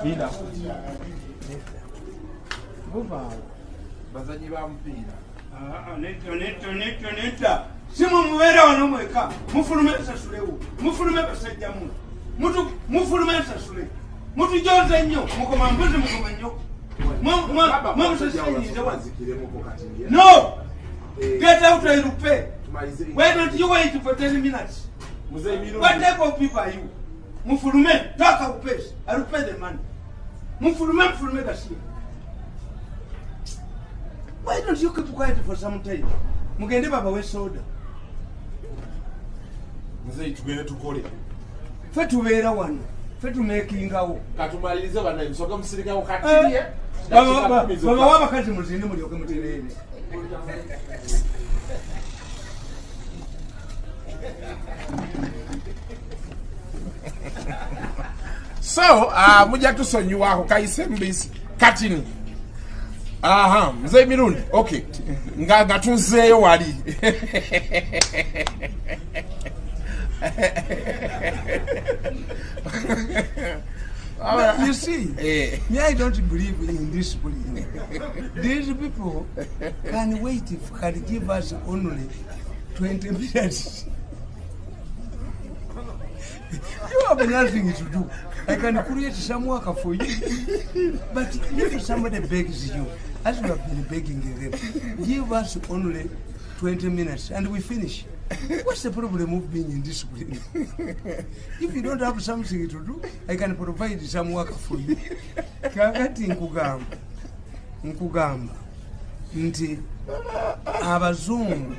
Bila bazanyi ba mpira neta simu mubeera wano mweka mufulume nsasulewo mufulume basajja mufulume nsasule mutujoze nnyo mukoma mbuzi mukoma nnyo no get out and pay. Why don't you wait for 10 minutes? What type of people are you? Mufulume talk up pace. I will pay the money. Mufulume that's here. Why don't you keep quiet for some time? Mugende baba we soda. Mzee tugende tukole. Fe tubeera wano. Fe tumekingawo. Katumalirize bana msoga msirika ukatiye. Baba wabakazi muzinde mulyoke muterere. So, muja tusonyiwako kaise mbisi katini. Aha, mzee Mirundi. Okay. Nga tuzeyo wali. You see, me, I don't believe in discipline. These people can wait if can give us only 20 minutes. You have nothing to do. I can create some work for you. But if somebody begs you, as you have been begging them, give us only 20 minutes and we finish. What's the problem of being in discipline? If you don't have something to do, I can provide some work for you. Kakati nkugamba nti abazungu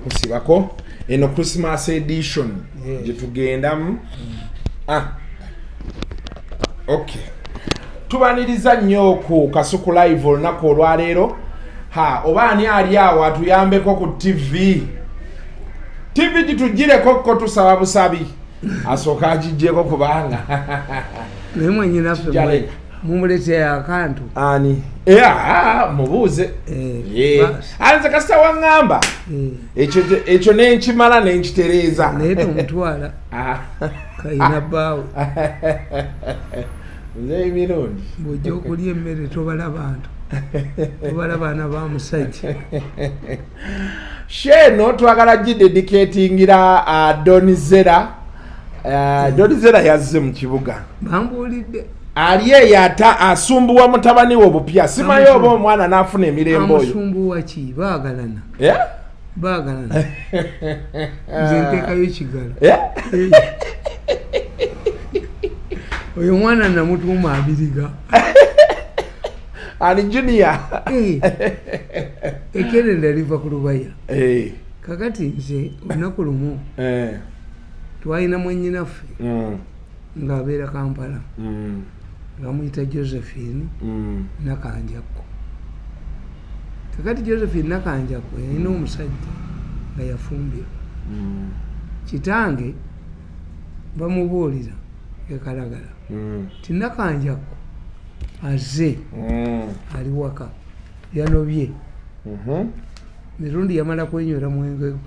kusibako eno Christmas edition jetugendamu. Okay, tubaniriza nnyo ku Kasuku Live olunaku olwaleero. Obaani ali awo atuyambeko ku TV gitugireko ko tusaba busabi asooka agijjeko kubanga naye mwenyina ffe mumulete akantu ani mubuuze anze kasita waŋŋamba ekyo nenkimala nenkitereeza naye tomutwala kayina bbaawe nze Mirundi bw'ojja okulya emmere tobala bantu tobala baana ba musajja. Sheno twagala gidedicatingira Donizera. Donizera yazze mu kibuga bambuulidde aliye yata asumbuwa mutabani wo bupya simayo oba omwana n'afuna emirembo oyo amusumbuwa ki baagalana baagalana nze nteekayo ekigalo oyo mwana namutuuma abiriga ani junior ekerenda liva ku lubaya kakati nze olunaku lumu twalina mwennyinaffe ng'abeera Kampala ng'amuyita Josephine Nakanjakko. Kakati Josephine Nakanjakko yalina omusajja nga yafumbirwa. Kitange bamubuulira ekalagala ti Nakanjakko azze ali waka yanobye. Mirundi yamala kwenywera mwenge gwe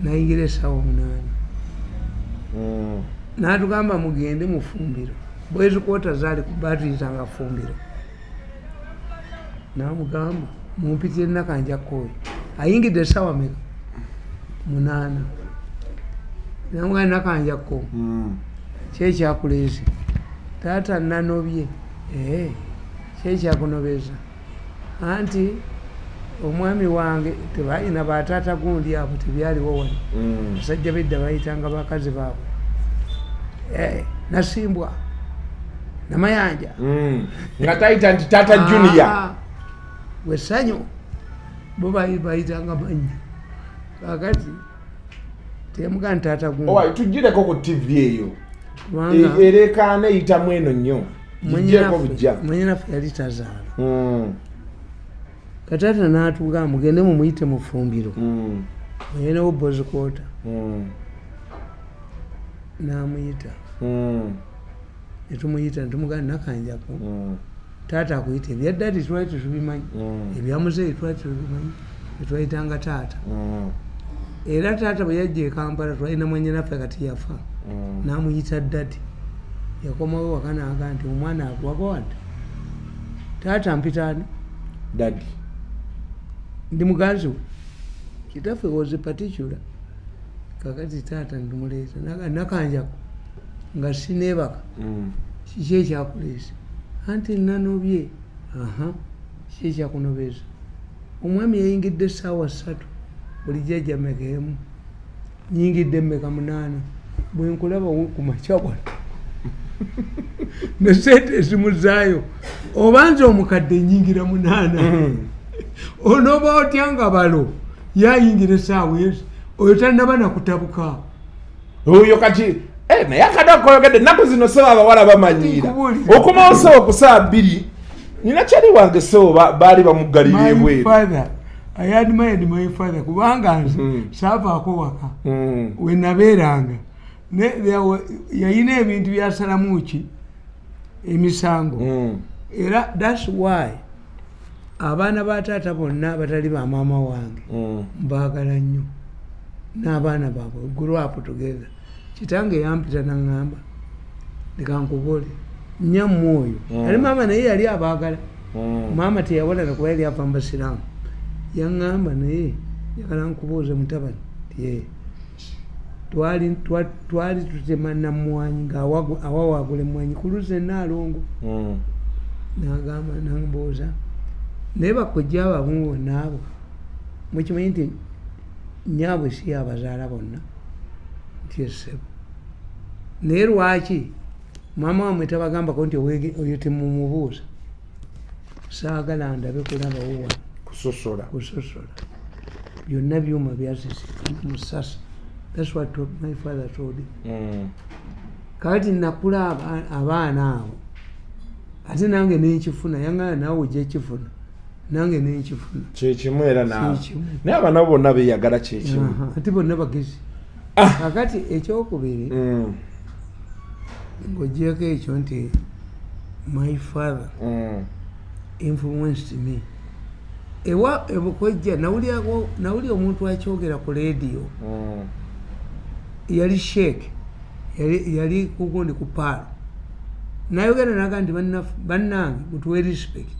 nayingira essaawa 8 n'atugamba mugende mu ffumbiro bwezi kwota zaali batuyitanga ffumbiro n'amugamba mumpitire Nakanjakko oyo ayingidde essaawa meka 8 n'amugamba Nakanjakko kyekyakuleese taata nanobye kyekyakunobeza anti omwami wange tebalina bataata gundi abo tebyaliwo wano basajja bedda bayitanga bakazi baabwe Nasimbwa Namayanja nga tayita nti taata junior wesanyo bo bayitanga mannya kakati temuga nti taata gundi tugireko ku TV eyo erekaana eyitamu eno nnyo mwenyinaffe yali tazaala katata n'atuuka mugende mumuyite mu ffumbiro mwenewo bozikoota n'amuyita netumuyita netumugana Nakanjako taata akuyita ebya dadi twali tetubimanyi ebyamuzeeyi twali tetubimanyi etwayitanga taata era taata bwe yajja e Kampala twalina mwenyinaffe kati yafa n'amuyita dadi yakomawo waka naga nti omwana agwagowadde taata mpitaani dadi ndi muganzi we kitaffe was particular kakati taata ndumuleeta naga Nakanjako nga sineebaka kiki ekyakuleese anti nanobye kiki ekyakunobeeza omwami yayingidde essaawa 3 buli jjajja mmeka emu nyingidde mmeka 8 bwe nkulaba ku makya bwano ne sente ezimuzaayo oba nze omukadde nyingira 8 onooba otya nga balo yayingira essaawa ezo oyo tannaba nakutabuka oyo kati naye akadakoyogedde ennaku zino sebo abawala bamanyiira okumawo sebo ku saa 2 nina kyali wange sebo baali bamuggalira ebweru I admired my father kubanga nze saavaako waka we nabeeranga yayina ebintu byasalamu ki emisango era that's why abaana ba taata bonna batali ba maama wange mbaagala nnyo n'abaana baabwe grow up together kitange yampita naŋŋamba lekankubole nnyammwe oyo ali maama naye yali abaagala maama teyawalana kuba yali ava mu basiraamu yaŋŋamba naye yakala nkubuuze mutabani ti twali tutema namwanyi ng'awawaagula emmwanyi ku luze Naalongo n'agamba nambuuza naye bakojja abamu bonna abo mukimanyi nti nyaabwe si abazaala bonna nti essebo naye lwaki maama wamwe tabagambako nti oyo temumubuuza saagala ndabe kulabawo wano kusosola byonna byuma byasisikana musasa. That's what my father told him. Kati nakula abaana abo ate nange n'ekifuna yangana naawe ojja ekifuna nange n'ekifuna kyekimu era naawe naye abaana bonna beeyagala kyekimu ate bonna bagezi kakati ekyokubiri ng'oggyeko ekyo nti my father influenced me ewa ebukojja nawuli omuntu akyogera ku leediyo yali sheek yali kugundi ku paalo nayogera naga nti bannange mutuwe respect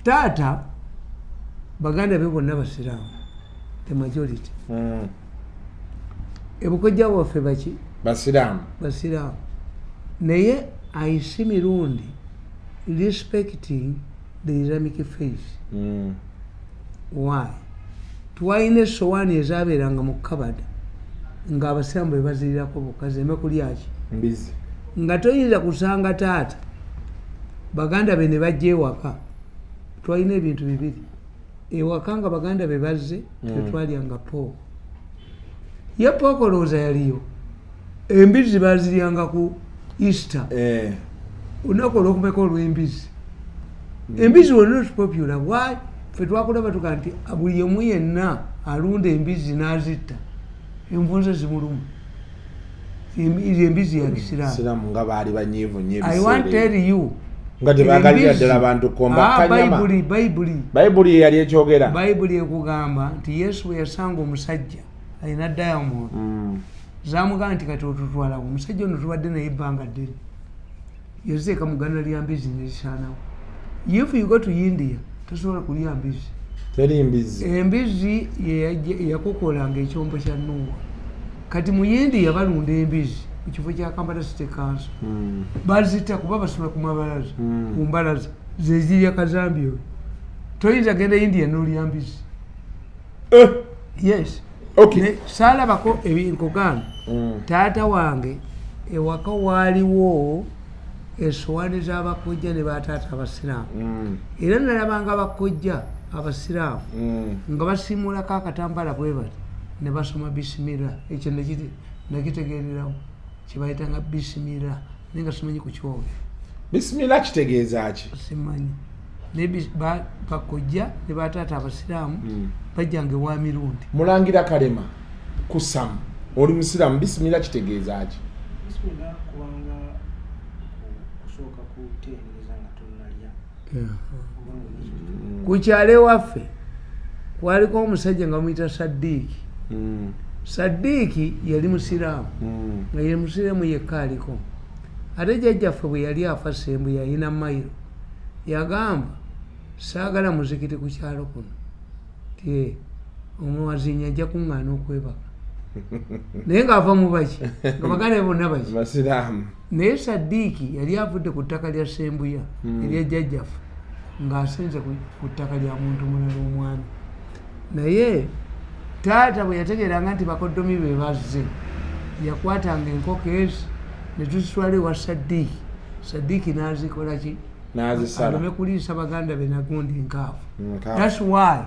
taata baganda be bonna basiraamu the majority ebukojja bwaffe baki basiraamu naye ayise mirundi respecting the Islamic faith. Why? Twalina essowaani ezaabeeranga mu kabada ng'abasiraamu be bazirirako bokka zireme kulya ki mbizi nga toyinza kusanga taata baganda be ne bajja ewaka. Twalina ebintu bibiri ewaka nga baganda be bazze tetwalyanga pooko ye pooko looza yaliyo embizi baziryanga ku Easter olunaku olwokumeka olw'embizi embizi were not popular. Why? Ffe twakulaba tuga nti buli omu yenna alunda embizi n'azitta envunza zimuluma embizi ya kisiraamu nga baali banyiivu nnyo I want tell you nga tebaagalira ddala abantu komba kanyama bayibuli eyali ekyogera bayibuli ekugamba nti Yesu bwe yasanga omusajja alina diamond zamugamba nti kati otutwalawo omusajja ono tubadde naye ebbanga ddene yozeeka muganda lya mbizi nezisaanawo. If you go to India tosobola kulya mbizi teri mbizi embizi yakokolanga ekyombo kya Nuuwa kati mu India balunda embizi mu kifo kya Kampala City Council bazita kuba basula ku mabalaza ku mbalaza zezirya kazambi oyo toyinza genda India n'olya mbizi yes okay saalabako ebinkogano taata wange ewaka waaliwo essowaani z'abakojja ne bataata abasiraamu era nalabanga abakojja abasiraamu nga basiimulako akatambala bwe bati ne basoma bisimira ekyo nakitegeererawo kye bayitanga bisimira naye nga simanyi ku kyogera Bismillah kitegeeza ki? Simanyi. Nebi bakojja ne batata abasiraamu bajjange wa mirundi. Mulangira Kalema kusam oli musiraamu bismillah kitegeeza ki? Bismillah kubanga kusooka kutendereza nga tonnalya. Ku kyalo waffe kwaliko omusajja nga muyita Saddiiki. Saddiiki yali musiraamu nga ye musiraamu yekka aliko. Ate jjajjaffe bwe yali afa Ssembu yalina mayiro yagamba saagala muzikiti ku kyalo kuno ti omuwazinya ajja kuŋŋaana okwebaka naye ng'ava mu baki nga baganda bonna baki basiraamu. naye Saddiiki yali avudde ku ttaka lya Ssembuya erya jjajjaffe ng'asenze ku ttaka lya muntu mulala omwami. Naye taata bwe yategeeranga nti bakoddomi be bazze yakwatanga enkoko ezi ne tuzitwala ewa Saddiiki. Saddiiki n'azikola ki? N'azisala. Aleme kuliisa baganda be nagundi nkaafu. That's why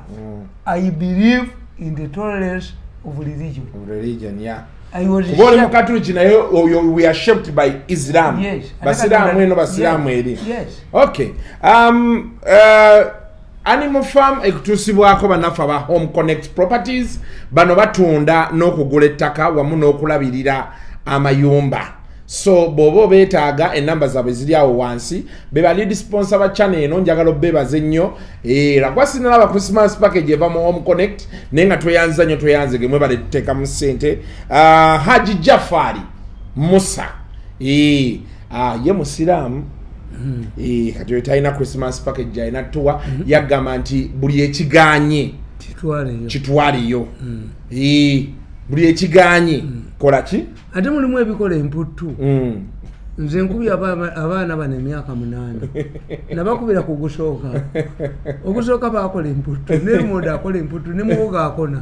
I believe in the tolerance of religion. Religion, yeah. I was Kuboli mukatuliki naye we are shaped by Islam. Yes. Basiraamu eno basiraamu eri. Yes. Okay. Animal Farm ekutuusibwako bannaffe aba Home Connect Properties bano batunda n'okugula ettaka wamu n'okulabirira amayumba. So bobo betaaga enamba zaabwe ziri awo wansi beba lead sponsor ba channel eno njagala bebaze nnyo lakwasina laba Christmas package eva mu Home Connect nenga tweyanza nnyo tweyanze gemwe bale tuteka mu ssente. Haji Jafari Musa ye musiraamu kati wetaina Christmas package aina tuwa yagamba nti buli ekiganye kitwaliyo buli ekiganye kola ki? Ate mulimu ebikola emputtu. Nze nkubye abaana bano emyaka 8 nabakubira ku ogusooka bakola emputtu nemoda akola emputtu ne muwoga akona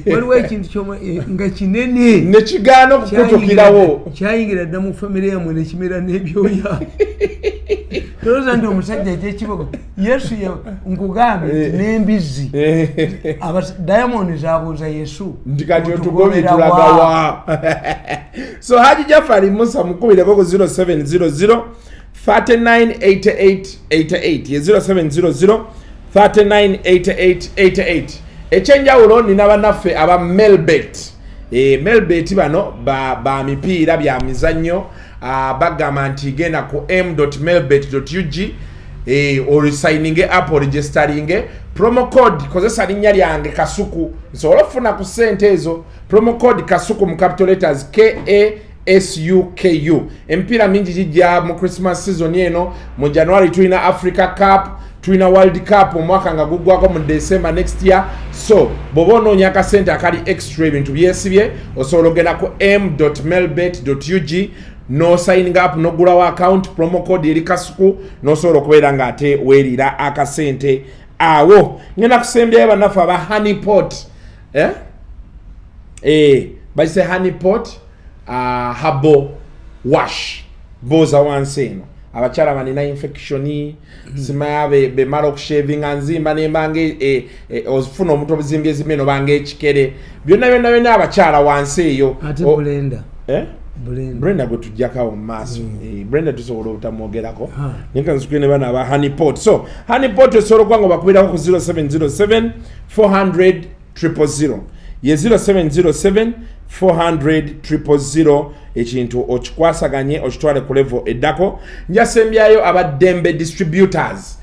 waliwo ekintu nga kinene nekigaana okukutukirawo kyayingira dda mu famire yamwe nekimera n'ebyoya tolooza nti omusajja gyekibogo Yesu nkugambe n'embizzi Diamond zabuuza Yesu nti kati otugobi tulagawa. So Haji Jafari Musa mukubireko ku 0700 398888 ye 0700 398888. Ekyenjawulo nina bannaffe aba Melbet. Melbet bano ba mipiira bya mizannyo bagamba nti genda ku m.melbet.ug orisigninge app oregisteringe promo code kozesa linnya lyange Kasuku nsobola okufuna ku ssente ezo. Promo code Kasuku mu capital letters KASUKU. Empiira mingi gijja mu Christmas season eno. Mu January tulina Africa Cup, tulina World Cup omwaka nga guggwako mu December next year. So bw'oba onoonya akasente akali extra ebintu byesibye osobola ogenda ku m.melbet.ug no signing up no gulawo account promo code eri Kasuku nosobola okubeera nga ate weerira akasente awo. Ngenda kusembyayo bannaffe aba Honeypot bayise Honeypot habo wash boza wansi eno abakyala balina infection simaya bemala okushavinga nzimba nembange ofuna omuntu obuzimbye zimeno bange ekikere byonna abakyala wansi eyo. Ate blender Brenda gwe tujjakawo mu maaso. Brenda tusobola obutamwogerako ninka nzukire bana aba Honeypot. So Honeypot osobola okuba nga bakubirako ku 0707 400 000 ye 0707 400 000 ekintu okikwasaganye okitwale ku level eddako. Njasembyayo aba Dembe Distributors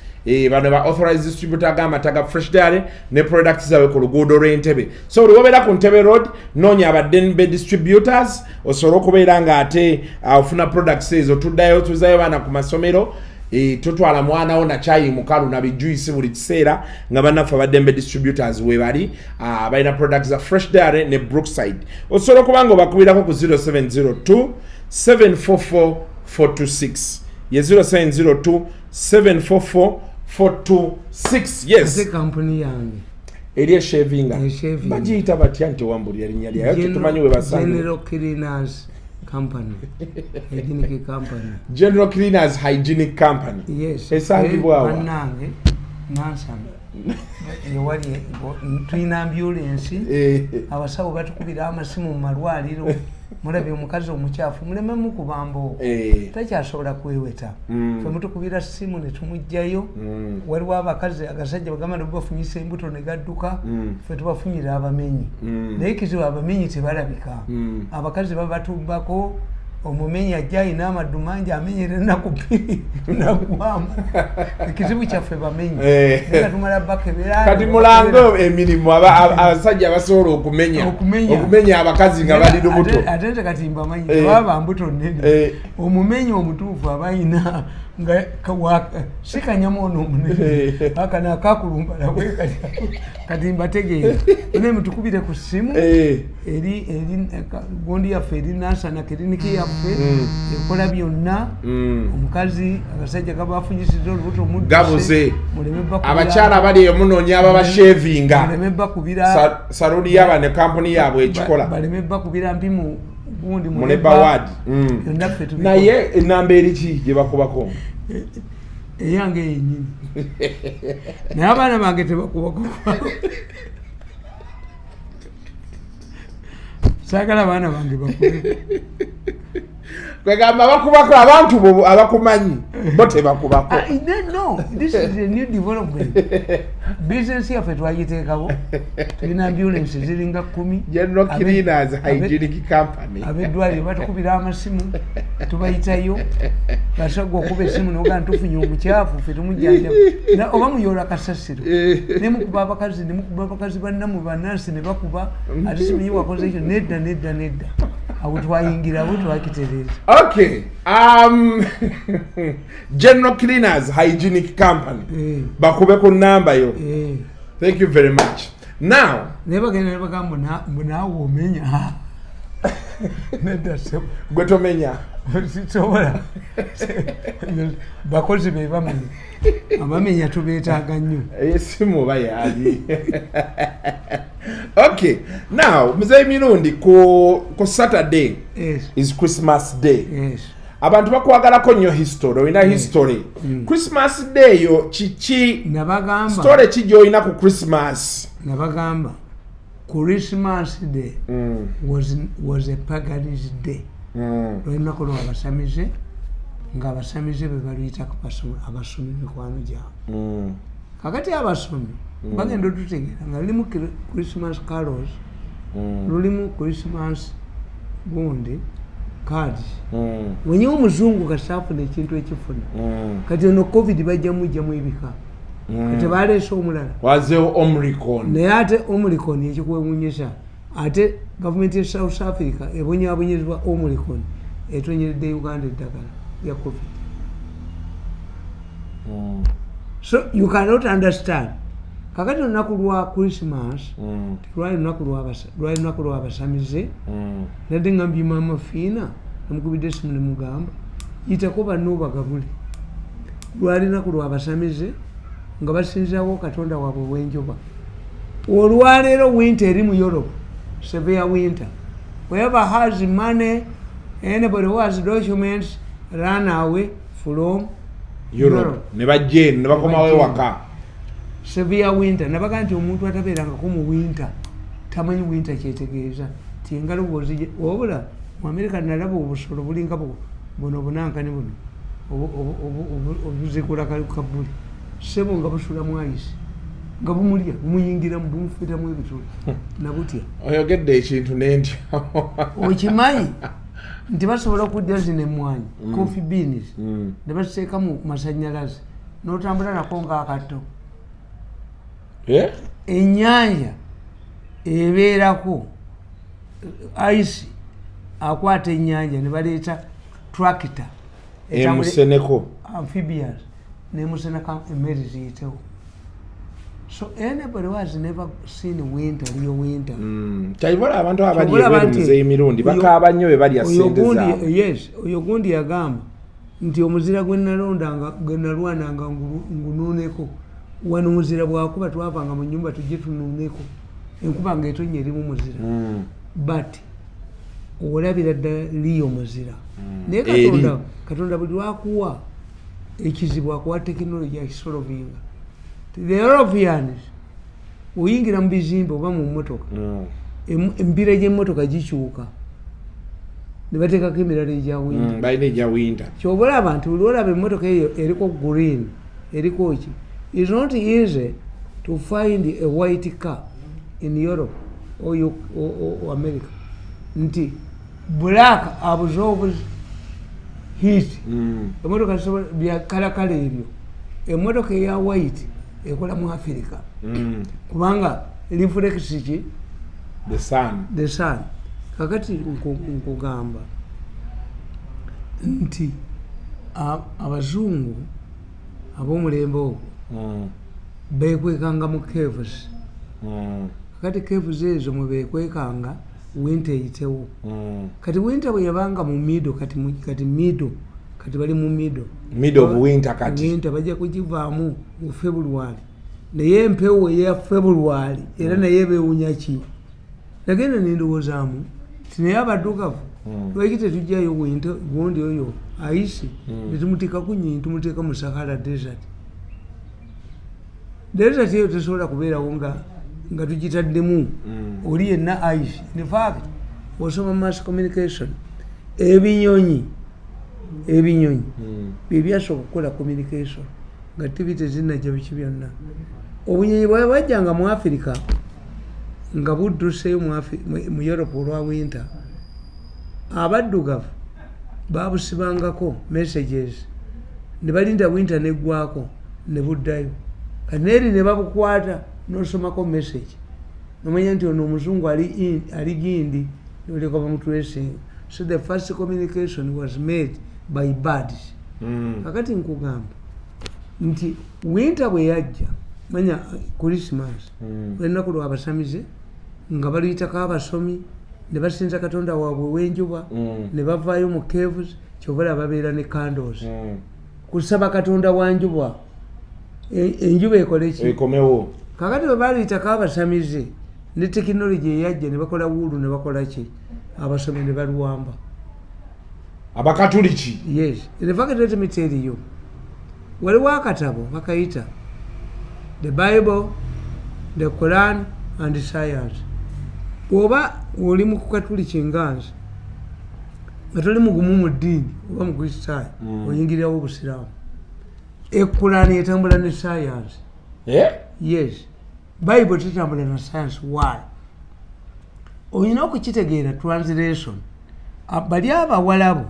bano ba authorized distributor g'amata Fresh Dairy ne products zawe ku luguudo lw'Entebbe. So oliwobera ku Ntebbe Road noonya aba Dembe Distributors osobola okubeera nga ate ofuna products ezo. Tuddayo tuzayo baana ku masomero tutwala mwana wo na chai mukalu na bijuisi buli kiseera nga bannaffe aba Dembe Distributors we bali balina products za Fresh Dairy ne Brookside. Osobola okuba nga obakubirako ku 0702 744 426 ye 0702 744 426. Yes. Ate company yange eri shavinga bagiyita batya nti wambuli erinnya lyayo tumanyi we basanga General Cleaners Company Hygienic Company. General Cleaners Hygienic Company. Yes. Esangibwawa nange nansana ewali tulina ambulance abasawo batukubira amasimu mu malwaliro mulabye omukazi omukyafu muleme mukubambo takyasobola kweweta fe mutukubira simu ne tumujjayo waliwo abakazi agasajja bagamba nebafunyisa embuto ne gadduka fe tubafunyira abamenyi naye kizibu abamenyi tebalabika abakazi babatumbako omumenyi ajja ayina amaddu mangi amenyera ennaku bbiri nagwamu ekizibu kyaffe bamenyi naye tumala bakebera kati mulango emirimu abasajja basobola okumenya abakazi nga bali lubuto ate nte kati mbamanyi tebaba mbuto nnene omumenyi omutuufu aba ayina nga si kanyamona omunene akana akakulumba nawe kati mbategeera naye mutukubire ku ssimu eri gondi yaffe eri nansana kiriniki yaffe ekola byonna omukazi abasajja gabafunyisiza olubuto gabuze abakyala bali eyo munoonya ababashevinga baleme bakubira saluni yaba ne kampuni yaabwe ekikola baleme bakubira mpimu gundi muneba wadi naye enamba eriki gye bakubako eyange yenyini naye abaana bange tebakubako saagala abaana bange bakube kwegamba bakubako abantu bo abakumanyi bo tebakubako no this is a new development business yaffe twagiteekabo tulina ambulance ziringa 10 General Cleaners Hygienic Company abeddwaliro batukubira amasimu tubayitayo basagwa okuba esimu noga ntufunye omukyafu fe tumujjanja oba muyola kasasiro nemukuba abakazi bannamu banansi ne bakuba ate simanyi wakoze ekyo nedda awo twayingira abo twakitereeza. Okay. General Cleaners Hygienic Company. Bakube ku namba yo. Thank you very much. Now, never mbona womenya. Nedda se gweto menya. Sitobora. Bakozi be bamenya. Abamenya tubeetaaga nnyo. Esimu bayali. Okay, now Mzee Mirundi ko Saturday is Christmas Day. Yes. Abantu bakwagalako nnyo history, olina history. Christmas Day yo chichi nabagamba story chijo olina ku Christmas. Nabagamba Christmas Day was a pagan's day. Olina ko abasamize nga abasamize be baluyita ku abasomi mikwano gyabwe. Kakati abasomi bagenda tutegeera nga lulimu Christmas carols, lulimu Christmas gundi cards. Wenye omuzungu kasafuna ekintu ekifuna kati ono covid bajja mujjamu ebika kati baleese omulala wazeo Omicron naye ate Omicron ekikwewunyisa ate gavumenti ya South Africa ebonyaabonyezebwa Omicron etonyeredde Uganda eddagala ya covid. So you cannot understand. Kakati olunaku lwa Christmas lwali lunaku lwa abasamize nadde ngambye mama fiina namukubidde esimu ne mugamba yitako banno bagabule. Lwali lunaku lwa abasamize nga basinzirawo Katonda waabwe w'enjoba. Olwaleero winter eri mu Europe, severe winter. Whoever has money, anybody who has documents, run away from Europe. Ne bajje ne bakomawo waka. Severe winter. Nabaga nti omuntu atabeerangako mu winter tamanyi winter kyetegeeza ti engalo bwozije wabula mu America nalaba obusolo bulinga buno bunankani buno obuzikula kabuli sebo nga busula mu ayisi nga bumulya bumuyingira mu bumufitamu ebituli nabutya oyogedde ekintu n'entya okimanyi nti basobola okudya zino emmwanyi coffee beans ne baziteeka mu masannyalaze n'otambula nako ng'akatto. Ennyanja ebeerako ice akwata ennyanja ne baleeta tractor emuseneko amphibians nemuseneka emmeri ziyitewo. So anybody who has never seen winter, real winter. Kyayibola abantu abali ebweru Mzee Mirundi bakaaba nnyo be bali asente zaabwe. Yes, oyo gundi yagamba nti omuzira gwe nalwananga ngunuuneko wano muzira bwakuba twavanga mu nnyumba tujje tunuuneko enkuba ng'etonnya eri mu muzira but olabira ddala liyo muzira naye Katonda buli lwakuwa ekizibu akuwa tekinologi akisolovinga. The Europeans oyingira mu bizimbe oba mu mmotoka embira gy'emmotoka gikyuka ne bateekako emirala egya winter balina egya winter kyobola abantu buli olaba emmotoka eyo eriko green eriko ki is not easy to find a white car in Europe or America nti black absorbs heat emmotoka bya kalakala ebyo emmotoka eya white ekola mu Africa kubanga reflects ki the sun kakati nkugamba nti abazungu ab'omulembe ogwo bekwekanga mu caves kakati caves ezo mwe bekwekanga winter eyitewo kati winter bwe yabanga mu middle kati bali mu middle of winter kati winter bajja kugivaamu mu February naye empewo eya February era naye beewunya ki nagenda nindowoozaamu tinaye abaddugavu lwaki tetujjayo winter gundi oyo ayisi netumuteeka ku nyinyi tumuteeka mu Sahara desert eyo tesobola kubeerawo nga tugitaddemu oli yenna ayisi in fact osoma mass communication ebinyonyi byebyasooka okukola communication nga tivi tezinnajja biki byonna obunyonyi bwe bajjanga mu Africa nga budduseyo mu Europe olwa winter abaddugavu babusibangako messages ne balinda winter neggwako ne buddayo kati neeri ne babukwata n'osomako message nomanya nti ono omuzungu ali gindi noleka bamutulesinga so the first communication was made by birds kakati nkugamba nti winter bwe yajja manya Christmas lwenaku lwabasamize nga baluyitako abasomi ne basinza katonda waabwe w'enjuba ne bavaayo mu caves kyobala babeera ne candles kusaba katonda wa njuba enjuba ekole ki ekomewo kakati bwe baluyitako abasamize ne tekinologi eyajja ne bakola wuulu ne bakola ki abasomi ne baluwamba abakatuliki yes in fact let me tell you waliwo akatabo bakayita the Bible, the Quran and the science. Oba oli mu kukatuliki nganzi nga toli mugumu mu ddiini oba mu kristaayo oyingirirawo obusiraamu ekulaani etambula ne science yes Bible tetambula na science why olina okukitegeera translation bali abawalabu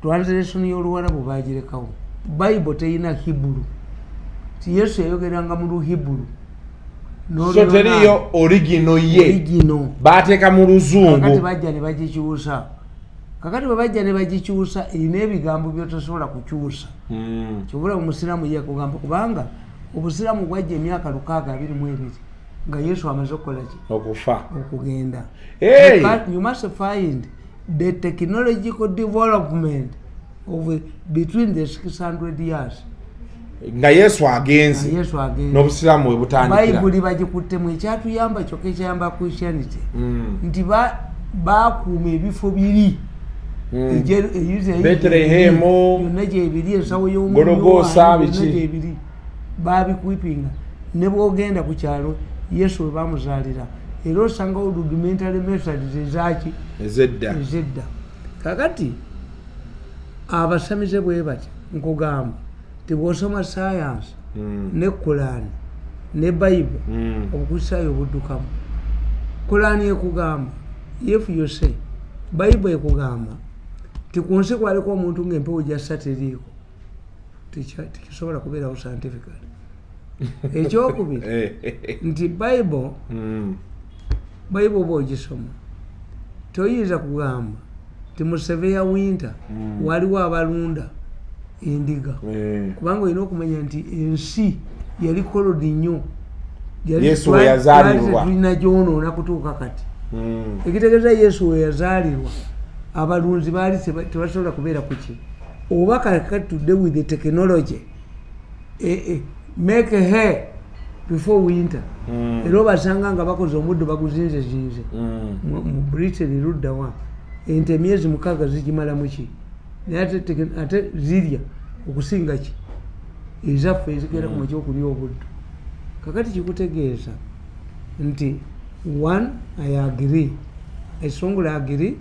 translation y'oluwalabu bagirekawo Bible teyina Hebrew ti Yesu yayogeranga mu Luhiburu so teriyo original ye bateeka mu Luzungu kakati bajja ne bagikyusa kakati bwe bajja ne bagikyusa erina ebigambo byotasobola kukyusa kyobula omusiraamu yakugamba kubanga obusiraamu bwajja emyaka 622 nga Yesu amaze okukola ki okufa okugenda you must find the technological development of between the 600 years nga Yesu agenze n'obusiraamu bwe butandikira Bayibuli bagikutte mu ekyatuyamba kyokka ekyayamba Christianity nti bakuuma ebifo biri Betelehemu yonna gyebiri ensawo Gologosa biki babikwipinga ne bwogenda ku kyalo Yesu we bamuzaalira era osangawo rudimentary methods ezaki ezedda kakati abasamize bwe bati nkugamba tibwosoma science ne Quran ne Bible obukusaayo obuddukamu Quran ekugamba if you say Bible ekugamba tikunsi kwaliko omuntu ng'empewo gyassa teriiko tikisobola kubeerawo scientifically ekyokubiri nti Bible oba ogisoma toyinza kugamba ti mu severe winter waliwo abalunda endiga kubanga olina okumanya nti ensi yali kolodi nnyo Yesu we yazaalirwa tulina gyonoona kutuuka kati ekitegeeza Yesu we yazaalirwa abalunzi baali tebasobola kubeera ku ki oba kakati today with the technology make hay before winter era obasanga nga bakoze omuddo baguzinzezinze mu Britain luddawa ente emyezi 6 zigimala muki naye ate zirya okusinga ki ezaffe ezigera ku makya okulya obuddu kakati kikutegeeza nti one I agree esongula agree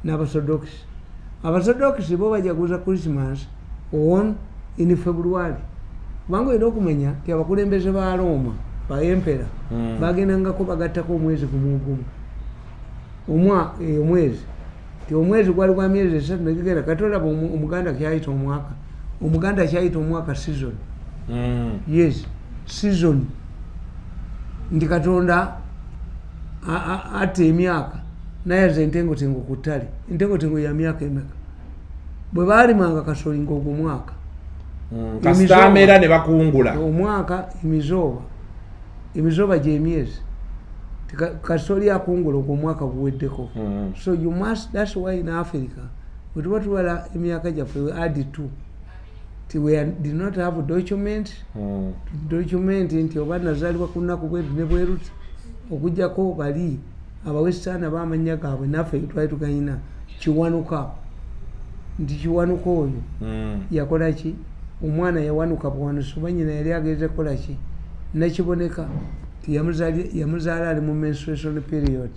n'abasodox bo bajaguza Christmas on in February kubanga olina okumenya nti abakulembeze ba Roma ba empera bagendangako bagattako omwezi gumugumu omwezi ti omwezi gwali gwa myezi 3 negigera katolaba omuganda kyayita omwaka season yes season ndi Katonda ate emyaka nayaza entengotengo ku ttale entengotengo ya myaka emeka bwe baalimanga kasoli ng'ogwo mwaka kasitamera ne bakungula omwaka emizooba gy'emyezi kasoli akungula ogwo mwaka guweddeko so you must, that's why in Africa bwe tuba tubala emyaka gyaffe we add 2 ti we did not have document nti oba nazaalibwa ku nnaku bweru ne bweruti okujjako bali abawesitaani ab'amannya gaabwe naffe twali tuganyina kiwanuka nti kiwanuka oyo yakola ki omwana yawanuka buwanuzi oba nyina yali ageze kukola ki nakiboneka ti yamuzaala ali mu menstruation period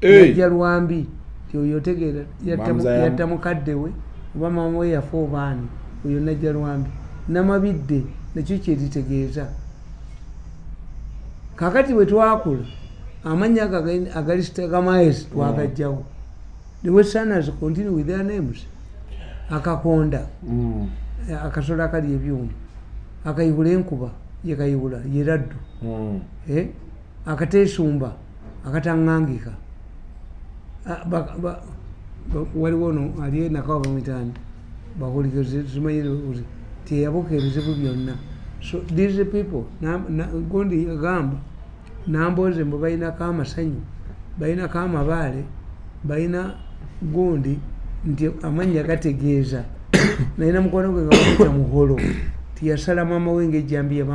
najja lwambi ti oyo otegeera yatta mukadde we oba maama we yafa obaani oyo najja lwambi namabidde nakyo kyeritegeeza kakati bwe twakula amanya agali stegamize twagajjawo the westerners continue with their names akakonda akasolo akali ebyuma akayibula enkuba yekayibula yeraddu akateesumba akataŋŋangika waliwo ono ali nakawa bamwitaani bahulikize zimanyire uti teyabuka ebizibu byonna so these people gondi yagamba namboze mbu balinako amasanyu balinako amabaale balina gundi nti amannya gategeeza nalina mukono gwe nga bamuta muholo tiyasala maama we ng'ejjambiya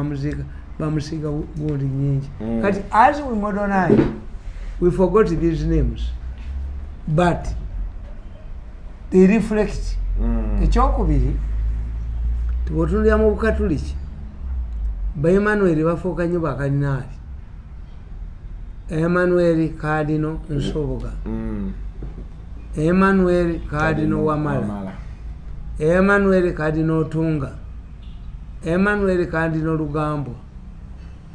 bamusiiga gundi nyingi kati as we modernize we forgot these names but they reflect ekyokubiri tibwotunulira mu bukatuliki ba Emmanuel bafuuka nnyo bakalinaali Emmanuel Cardinal Nsoboga Emmanuel Cardinal Wamala Emmanuel Cardinal Tunga Emmanuel Cardinal Lugambo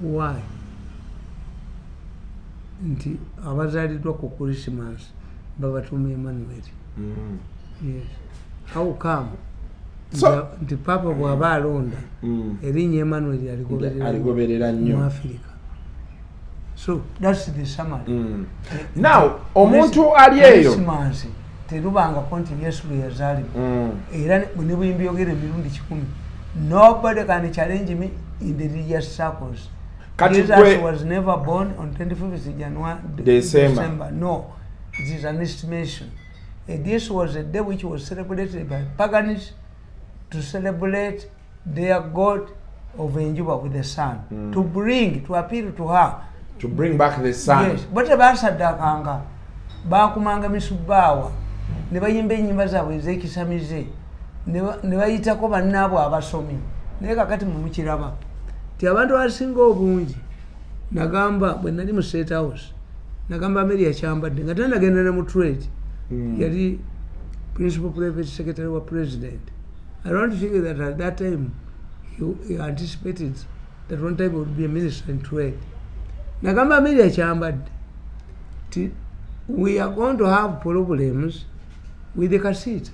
why nti abazaaliddwa ku Christmas babatuma Emmanuel yes how come nti papa bw'aba alonda erinnya Emmanuel aligoberera nnyo mu Africa. So that's the summary. Now omuntu ali eyo terubangako nti Yesu bwe yazaalibwa era ne bwembyogera emirundi 10 nobody can challenge me in the religious circles. Jesus was never born on 25th January December. No, it is an estimation. This was a day which was celebrated by pagans to celebrate their god of Enjuba with the sun, to appeal to her, to bring back the sun. Yes, but basadakanga bakumanga misubbawa ne bayimba ennyimba zaabwe ez'ekisamize ne bayitako bannaabwe abasomi naye kakati mumukiraba ti abantu abasinga obungi nagamba bwe nali mu State House nagamba Mary yakyambadde nga tanagenda ne mu trade yali principal private secretary wa president. I don't figure that at that time he anticipated that one time would be a minister in trade. Nagamba Mary yakyambadde ti we are going to have problems with the Kasita.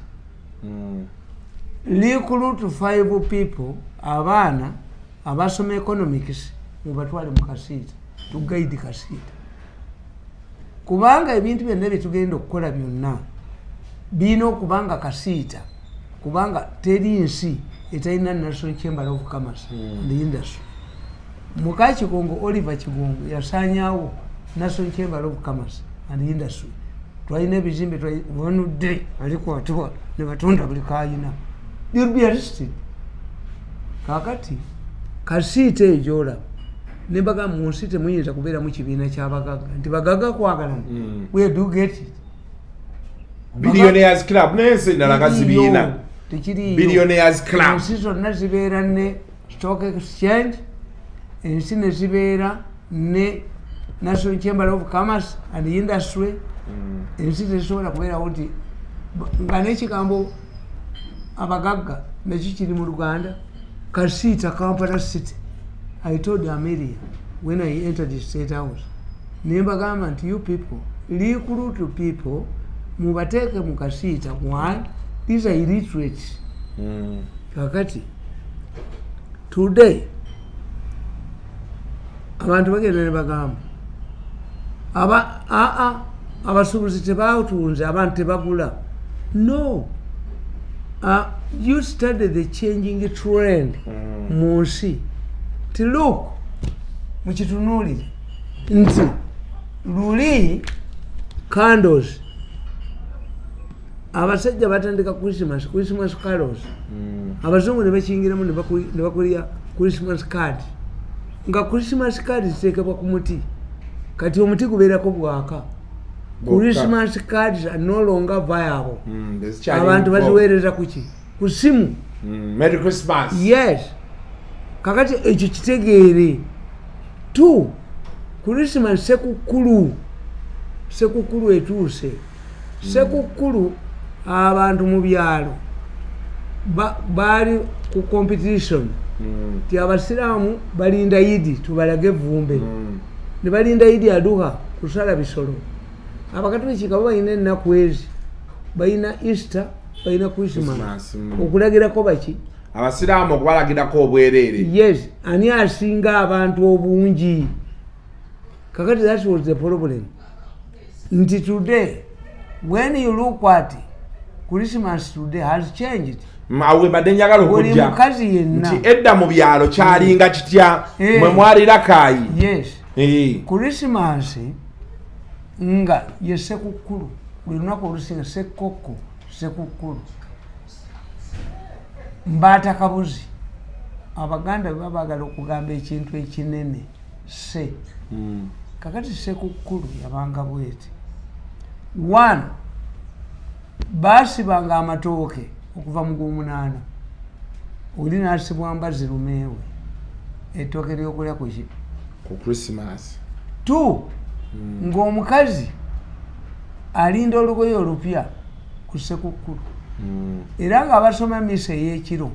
Recruit 5 people abaana abasoma economics mubatwale mu Kasita to guide Kasita kubanga ebintu byonna byetugenda okukola byonna birina okubanga Kasita kubanga teri nsi etalina National Chamber of Commerce and Industry. Muka Kigongo Oliver Kigongo yasanyawo National Chamber of Commerce and Industry. Twalina ebizimbe twalina aliko atuwa ne batonda buli kayina. You'll be arrested. Kakati Kasita ejola ne baga mu nsi temuyinza kubeera mu kibiina ky'abagaga nti bagaga kwagalana. Where do you get it? Billionaires Club nensi endala nga zibiina. Billionaires Club. Ensi zonna zibeera ne Stock Exchange, ensi ne zibeera ne National Chamber of Commerce and Industry. Ensi tezisobola kubeerawo nti nga n'ekigambo abagagga nakyo kiri mu Luganda. Kasiita, Kampala City. I told Amelia when I entered the State House, nembagamba nti you people recruit to people mubateeke mu Kasiita. Why? These are illiterate. Kakati today abantu bagenda ne bagamba abasuubuzi tebawutunze, abantu tebagula. No. You study the changing trend mu nsi. Look, mukitunuulire nti luli candles abasajja batandika Christmas carols, abazungu ne bakingiramu ne bakulya Christmas card, nga Christmas card ziteekebwa ku muti, kati omuti gubeerako bwaka. Christmas cards are no longer viable. Abantu baziweereza kuki? Ku simu. Merry Christmas. Yes. Kakati ekyo kitegeere. 2. Christmas sekukulu etuuse. Sekukulu abantu mu byalo bali ku competition. Ti abasiraamu balinda Idi tubalage vumbe. Ne balinda Idi aduha kusala bisolo. Abakatoliki kabo balina ennaku ezi, balina Easter, balina Christmas. Okulagirako baki? Abasiraamu okubalagirako obwereere. Yes, ani asinga abantu obungi. Kakati that was the problem. Nti today, when you look at Christmas today has changed. Mawe madenjagala okujja. Mukazi yenna. Nti edda mu byalo kyalinga kitya mwe mwalira kaayi. Yes. Christmas nga ye sekukulu. Buli lunaku olusinga sekoko, sekukulu. Mbata kabuzi. Abaganda babagala okugamba ekintu ekinene se. Kakati sekukulu yabanga bweti. 1. Basibanga amatooke okuva mu Gw'omunaana. Oli nasibwa mbazi lumeewe. Ettooke ly'okulya kuki? Ku Christmas. 2. Ng'omukazi alinda olugoye olupya ku sekukulu. Era ng'abasoma misa ey'ekiro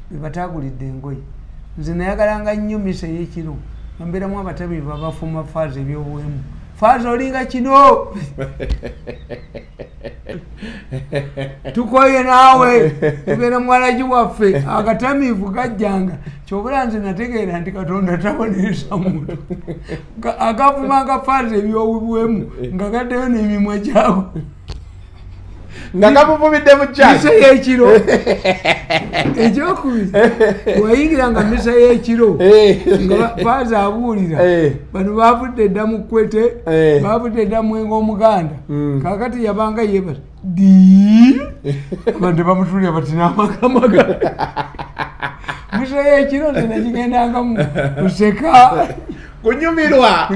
be batagulidde engoye. Nze nayagalanga nnyo misa ey'ekiro. Mbeeramu abatamiivu abafuma faaza ebyobuwemu. Faaza olinga kino. Tukoye naawe. Tugenda mwalagi waffe. Akatamiivu gajjanga. Kyobula nze nategeera nti Katonda tabonereza muntu. Agafumanga faaza ebyobuwemu nga gaddeyo n'emimwa gyago. Nga gabuvubidde mu kyaki. Misa y'ekiro. Ekyokubiri. Wayingiranga misa y'ekiro. Nga faaza abuulira. Bano baavudde edda mu Kwete. Baavudde edda mu Omuganda. Kaakati yabanga yeebasa. Abantu bamutulira bati n'amakamaga. Misa y'ekiro nze nagigendangamu kuseka. Kunyumirwa.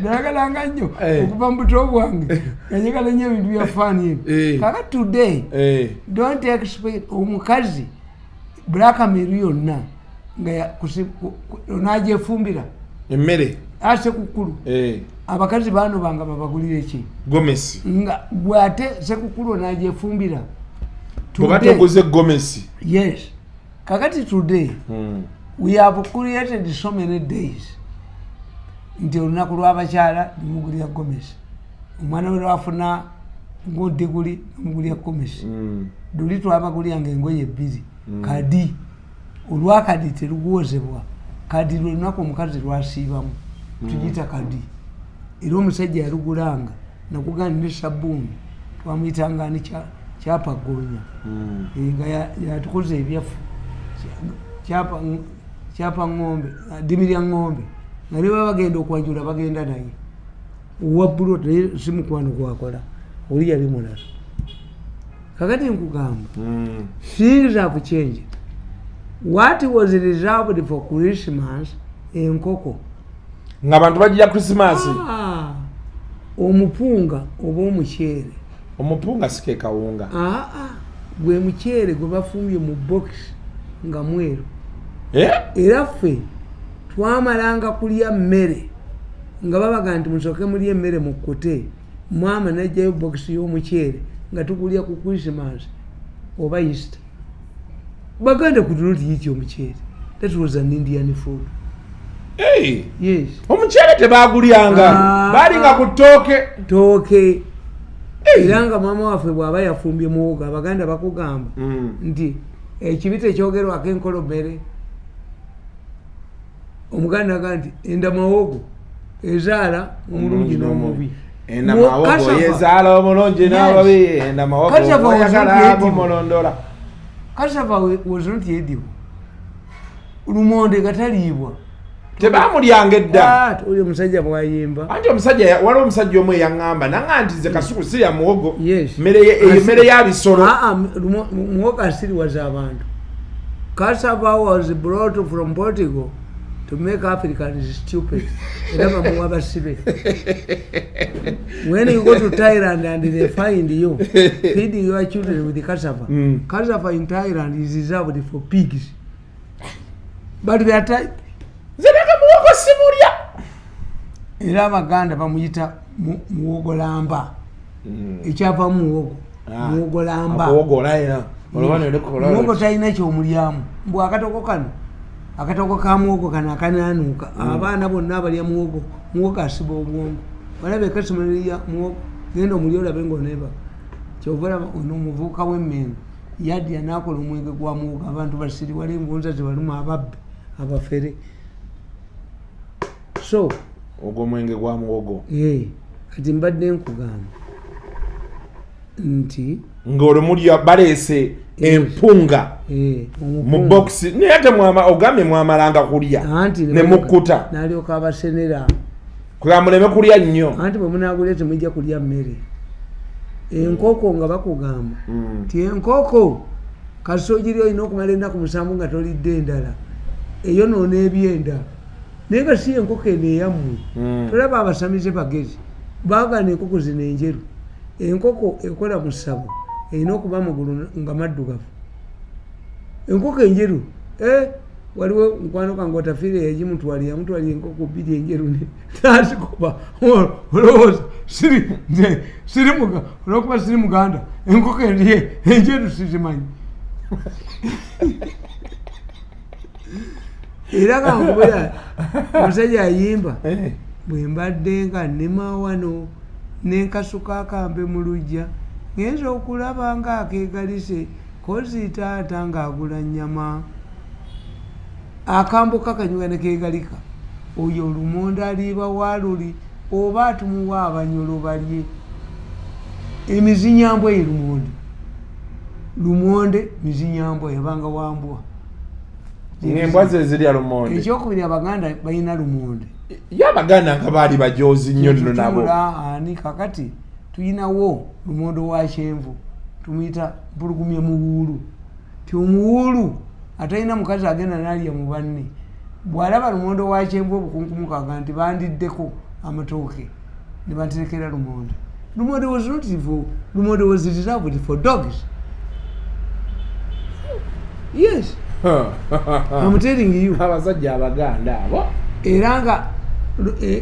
Nayagalanga nnyo okuva mu buto bwange. Njagala nnyo ebintu bya faani ebyo. Kaka today, don't expect omukazi blackmail yonna nga onagyefumbira emmere sekukulu. Abakazi bano banga babagulira eki? Gomesi. Nga bwate sekukulu onagyefumbira. Bwate oguze gomesi. Yes. Kakati today, we have created so many days. Nti olunaku lw'abakyala nimugulira gomesi. Omwana we lwafuna ng'odiguli nimugulira gomesi. Luli twabaguliranga engoye 2. Kadi. Olwakadi terugwozebwa. Kadi lwe lunaku omukazi lwasiibamu. Tugiyita kadi. Era omusajja yalugulanga nakuganda ne sabbuuni. Twamuyitanga ni kyapagonya. Nga yatukoze ebyafu. Kyapa ng'ombe, dimirya ng'ombe. Nali bagenda okwanjula bagenda naye. Uwabbulu naye si mukwano gwakola. Oli yali mulala. Kakati nkugamba. Things have changed. What was reserved for Christmas enkoko. Ng'abantu bagira Christmas. Omupunga oba omukyere. Omupunga sike kawunga. Gwe mukyere gwe bafumbye mu box nga mweru. Era ffe twamalanga kulya mmere nga babaga nti musooke mulya emmere mu kkute. Mwama najjayo box y'omukyere nga tukulya ku Christmas oba Easter. Baganda could not eat your mucheri. That was an Indian food. Hey. Yes. Omucheri tebagulyanga. Balinga ku tooke. Era mama waffe bw'aba yafumbye muwogo Abaganda bakugamba nti ekibite ekyogerwako enkolomere. Omuganda aga nti enda mawogo ezaala omulungi n'omubi. Enda mawogo yezaala omulungi n'omubi. Enda mawogo oyagala omulondola. Cassava was not edible. Lumonde gataliibwa. Tebamulyanga edda. Oyo omusajja bw'ayimba. Anti omusajja waliwo omusajja omu eyaŋŋamba nanga nti nze kasuku sirya muwogo. Yes. Mmere ya bisolo. Muwogo asiriwaza abantu. Cassava was brought from Portugal to make Africans stupid. When you go to Thailand and they find you feeding your children with the cassava, cassava in Thailand is reserved for pigs. But they are type. Zebeka muwogo simulya. Era Abaganda bamuyita muwogo lamba. Ekyava muwogo. Muwogo lamba. Muwogo laya. Muwogo talina ky'omulyamu. Mbw akatoko kano. Akatoko ka muwogo kano akanaanuuka. Abaana bonna abalya muwogo asiba obwongo. Balabe kasimalya muwogo genda omulya olabe ng'oneeba. Kyova olaba ono omuvubuka w'emmengo yadya n'akola omwenge gwa muwogo abantu basiri wali envunza zibaluma ababbi abafere. So ogwo omwenge gwa muwogo. Kati mbadde nkugamba nti ng'olwo mulya baleese empunga mu box naye ate ogambye mwamalanga kulya ne mukkuta n'alyoka abasenera kuba muleme kulya nnyo anti bwe munaagulya temujja kulya mmere. Enkoko nga bakugamba nti enkoko kasita ogiri olina okumala ennaku 7 nga tolidde endala eyonoona ebyenda naye nga si enkoko eno eyammwe. Tolaba abasamize bagezi baagana enkoko zino enjeru. Enkoko ekola mu ssabo erina okuba amagulu nga maddugavu. Enkoko enjeru waliwo mukwano kange otafiire yagimutwalira yamutwalira enkoko 2 enjeru nazikuba olowooza olwokuba siri Muganda enkoko enjeru sizimanyi. Era kankubera omusajja ayimba bwe mbadde nga nnema wano n'enkasuka akambe mu luggya ngenza okulaba nga akeegalise kozi taata ng'agula nnyama. Akambo kakanyuga ne keegalika oyo olumonde aliiba waaluli oba atumuwa abanyolo balye. Emizinyambwa ye lumonde mizinyambwa yabanga wambwa. Embwa ze zirya lumonde. Ekyokubiri Abaganda balina lumonde. Ye Abaganda nga baali bajoozi nnyo nno nabo. Ani kakati tuyinawo lumonde wa kyenvu tumuyita mpulugumye muwuulu. Ti omuwuulu atalina mukazi agenda n'alya mu banne. Bw'alaba lumonde wa kyenvu obukunkumukaga nti bandiddeko amatooke ne baterekera lumonde. Lumonde was not evil. Lumonde was reserved for dogs. Yes. I'm telling you. Abasajja Abaganda abo. Era nga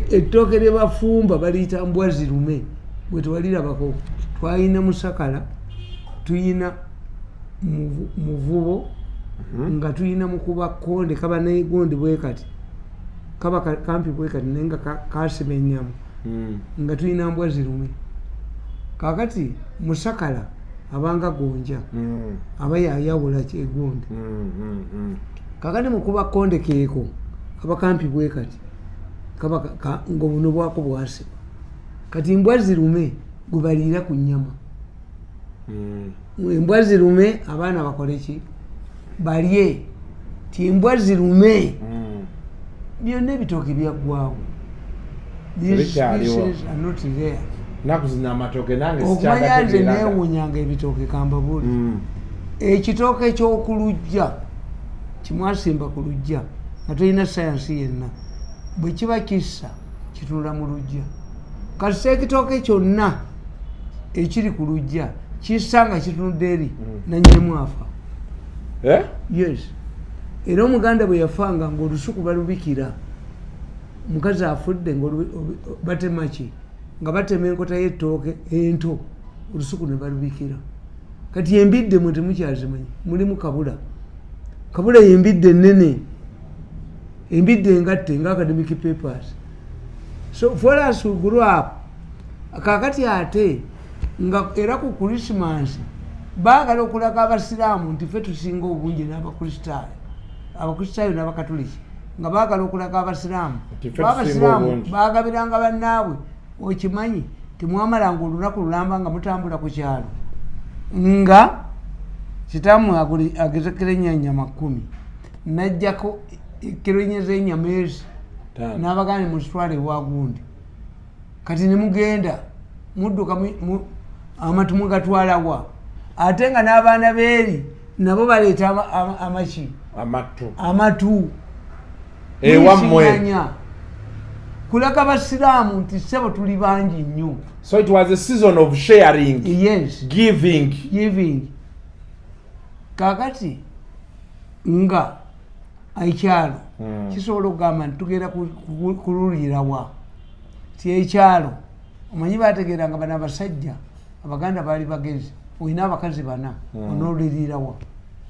ettooke lye bafumba baliyita mbwa zirume bwe twalirabako. Twalina Musakala, tuyina Muvubo, nga tuyina Mukuba Konde kaba negondi bwe kati. Kaba kampi bwe kati nenga kasiba ennyama. Nga tuyina mbwa zirume. Kakati Musakala abanga gonja. Aba yayawula kyegondi. Kakati Mukuba Konde keeko kaba kampi bwe kati. Kaba ngobuno bwako bwasiba. Kati mbwa zirume gubaliira ku nnyama. Embwa zirume abaana bakole ki? Balye. Ti embwa zirume byonna ebitooke byaggwawo. These species are not there. Nakuzina amatooke nange okumanya nze neewuunyanga ebitooke kambabuli. Ekitooke ekyokulujja kimwasimba ku lujja nga tolina sayansi yenna bwe kiba kissa kitunula mu lujja. Kasita ekitooke kyonna ekiri ku lujja kissa nga kitunudde eri nannyemu afa. Yes. Era Omuganda bwe yafanga ng'olusuku balubikira mukazi afudde batemaki nga batema enkota y'ettooke ento olusuku ne balubikira kati embidde mwe temukyazimanyi mulimu kabula yembidde ennene embidde engatte nga academic papers so for us who grew up kakati ate nga era ku Christmas baagala okulaga abasiraamu nti ffe tusinga obungi n'abakristaayo n'abakatoliki nga baagala okulaga abasiraamu baagabiranga bannaabwe okimanyi temwamalanga olunaku lulamba nga mutambula ku kyalo nga kitamu agezekera ennyama 10 najjako kiro enye z'ennyama ezi n'abagane muzitwale ewagundi kati nemugenda mudduka amatu mugatwalawa ate nga n'abaana beeri nabo baleeta amatu ewammwe kulaga abasiraamu nti ssebo tuli bangi nnyo. So it was a season of sharing. Yes. Giving. Kakati nga aikyalo kisobola okugamba nti tugenda kululirawa ti ekyalo omanyi bategeeranga bano abasajja abaganda baali bagezi olina abakazi bana onoolirirawa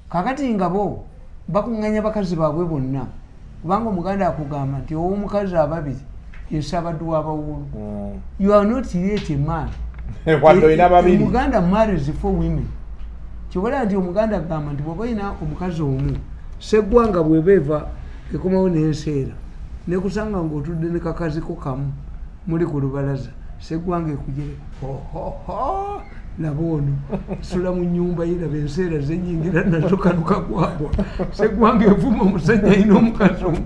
kakati nga bo bakuŋŋanya bakazi baabwe bonna kubanga omuganda akugamba nti ow'omukazi ababiri yesabadde w'abawulu. You are not yet a man. Omuganda marriage for women kyobola nti omuganda agamba nti bw'oba olina omukazi omu seggwanga bw'eba eva ekomawo n'enseera nekusanga ng'otudde ne kakaziko kamu muli ku lubalaza seggwanga ekugere laba ono sula mu nnyumba ye laba enseera zenyingira nazo kanuka gwagwa seggwanga evuma omusajja alina omukazi omu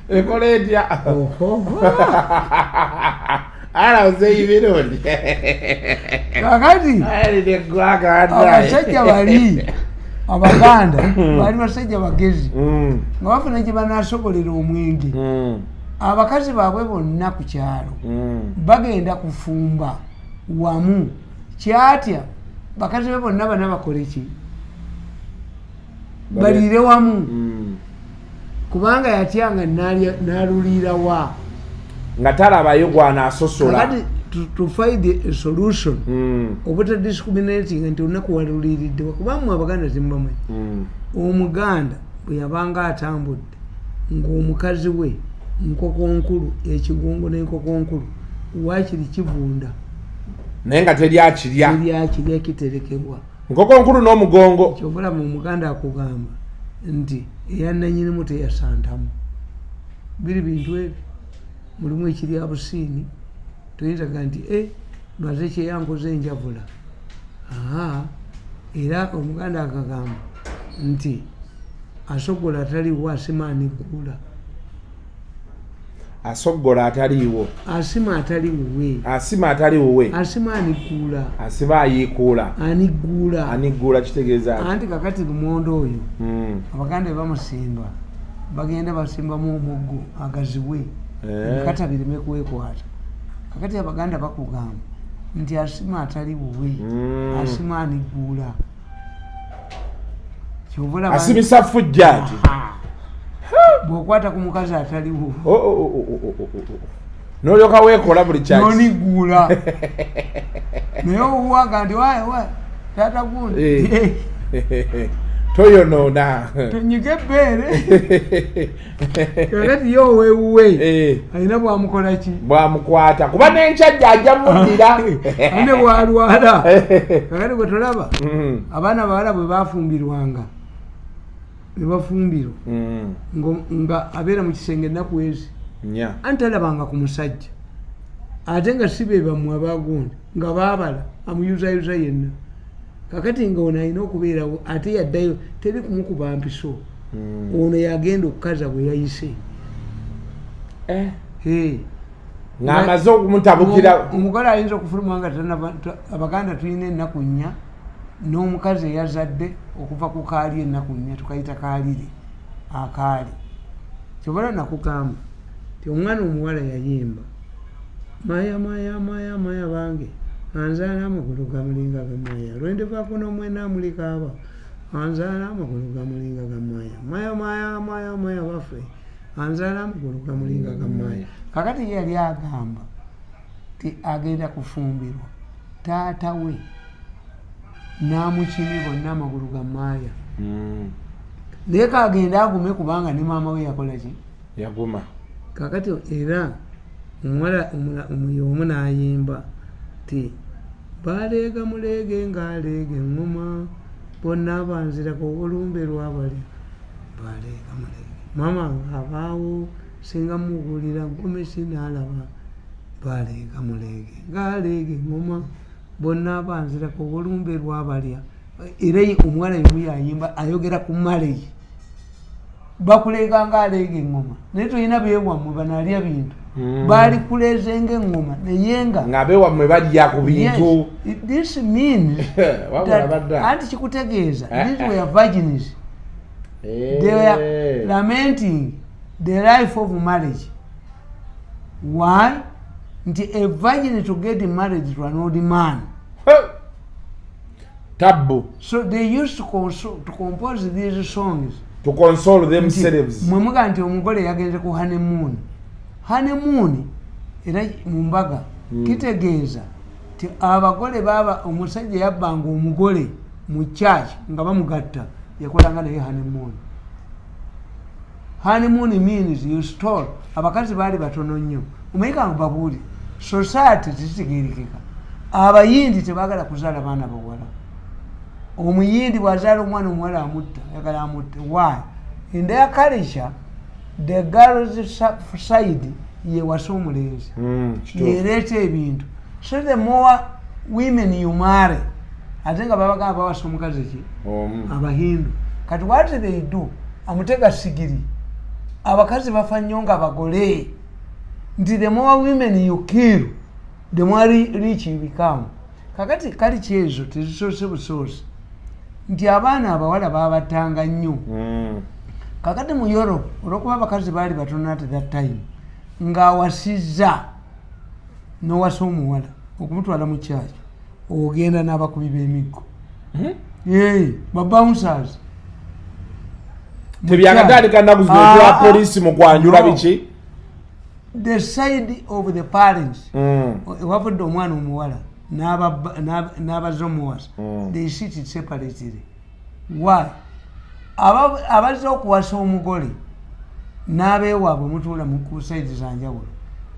ekola etya arauzeyibironi kakati abasajja bali abaganda bali basajja bagezi nga bafuna gye banaasobolera omwenge abakazi baabwe bonna ku kyalo bagenda kufumba wamu kyatya bakazi be bonna bana bakole ki baliire wamu kubanga yatyanga nalulirawa nga talabayo gwanaasosola to find a solution obuta discriminating nti olunaku waluliriddewa kubanga abaganda temubamanyi omuganda bwe yabanga atambudde ng'omukazi we nkokonkulu ekigongo n'enkokonkulu waakiri kivunda naye nga teryakirya kiterekebwa nkokonkulu n'omugongo kyobulamu omuganda akugamba nti eyannanyinimu teyasantamu biri bintu ebyo mulimu ekirya busiini toyinzaga nti lwaze kyeyankoze enjavula era omuganda akagamba nti asogola ataliwo asima aniggula asogola ataliiwo asima ataliwowe asima aniggula asiba ayiikuula aniggula kitegeeza anti kakati lumondo oyo abaganda bebamusimba bagenda basimbamu omuggo agaziwe kata bireme kwekwata kakati abaganda bakugamba nti asima ataliwowe asima aniggula asimisa fujja ati bw'okwata ku mukazi ataliwo n'olyoka weekola buli kyoniguula naye obuwaga nti taata gundi toyonoona tonyige ebbeere kakati ye owewuwe alina bwamukola ki bwamukwata kuba n'enkyajja ajja muddira ane bwalwala kakati gwe tolaba abaana bawala bwe bafumbirwanga nebafumbirwa nga abeera mu kisenge ennaku ezi anti alabanga ku musajja ate nga si be bammwe abagundi nga baabala amuyuzayuza yenna kakati nga ono alina okubeerawo ate yaddayo teri kumukuba mpiso ono yagenda okukaza bwe yayise ng'amaze okumutabukira omugole ayinza okufuluma nga abaganda tulina ennaku nnya n'omukazi eyazadde okuva ku kaali ennaku nnya tukayita kaalire akaali kyobola nakugamba ti omwana omuwala yayimba maya bange anzaala amagulu gamulinga gamaya lwendivaako n'omwena amulikaaba anzaala amagulu gamulinga gamaya maya baffe anzaala amagulu gamulinga gamaya kakati ye yali agamba ti agenda kufumbirwa taata we n'amukimi bonna amagulu ga maaya naye kagenda agume kubanga ne maama we yakola ki yaguma kakati era omuwala omu n'ayimba ti baleega muleege ng'aleega eŋŋoma bonna banzirako olumbe lwabali baleega muleege mama ng'abaawo singa mugulira gomesi n'alaba baleega muleege ng'aleega eŋŋoma bonna banzirako olumbe lwabalya era omuwala yemu yayimba ayogera ku marriage bakuleega ng'aleega eŋŋoma naye tolina beewammwe banaalya bintu baali kuleeze ng'eŋŋoma naye nga beewammwe balya ku bintu. This means anti kikutegeeza these were virgins. They were lamenting the life of marriage. Why? Nti a virgin to get married to an old man. Taboo. So they used to compose these songs to console themselves. Mwemuga nti omugole yagenze ku honeymoon. Honeymoon era mu mbaga kitegeeza ti abagole baba omusajja yabbanga omugole mu church nga bamugatta yakolanga naye honeymoon. Honeymoon means you stole. Abakazi baali batono nnyo omanyika nga babuuli society tezitegeerekeka. Abayindi tebaagala kuzaala baana bawala. Omuyindi bwazaala omwana omuwala amutta yagala amutte. Why? In their culture the girls side yewasa omulenzi yereeta ebintu. So the more women you marry ate nga babagamba bawasa omukazi ki abahindu. Kati what they do amutega sigiri abakazi bafa nnyo nga abagole nti the more women you kill the more rich you become. Kakati kali kyezo tezisoose busoose nti abaana abawala babatanga nnyo. Kakati mu Europe olwokuba abakazi baali batono at that time ng'awasizza n'owasa omuwala okumutwala mu kyaki ogenda n'abakubi b'emiggo babouncers tebyagatandika nnaku zino twa poliisi mu kwanjula biki the side of the parents ewavudde omwana omuwala n'abazza omuwasa they sit separately. Why? Abazze okuwasa omugole n'abeewaabwe mutuula ku saidi za njawulo.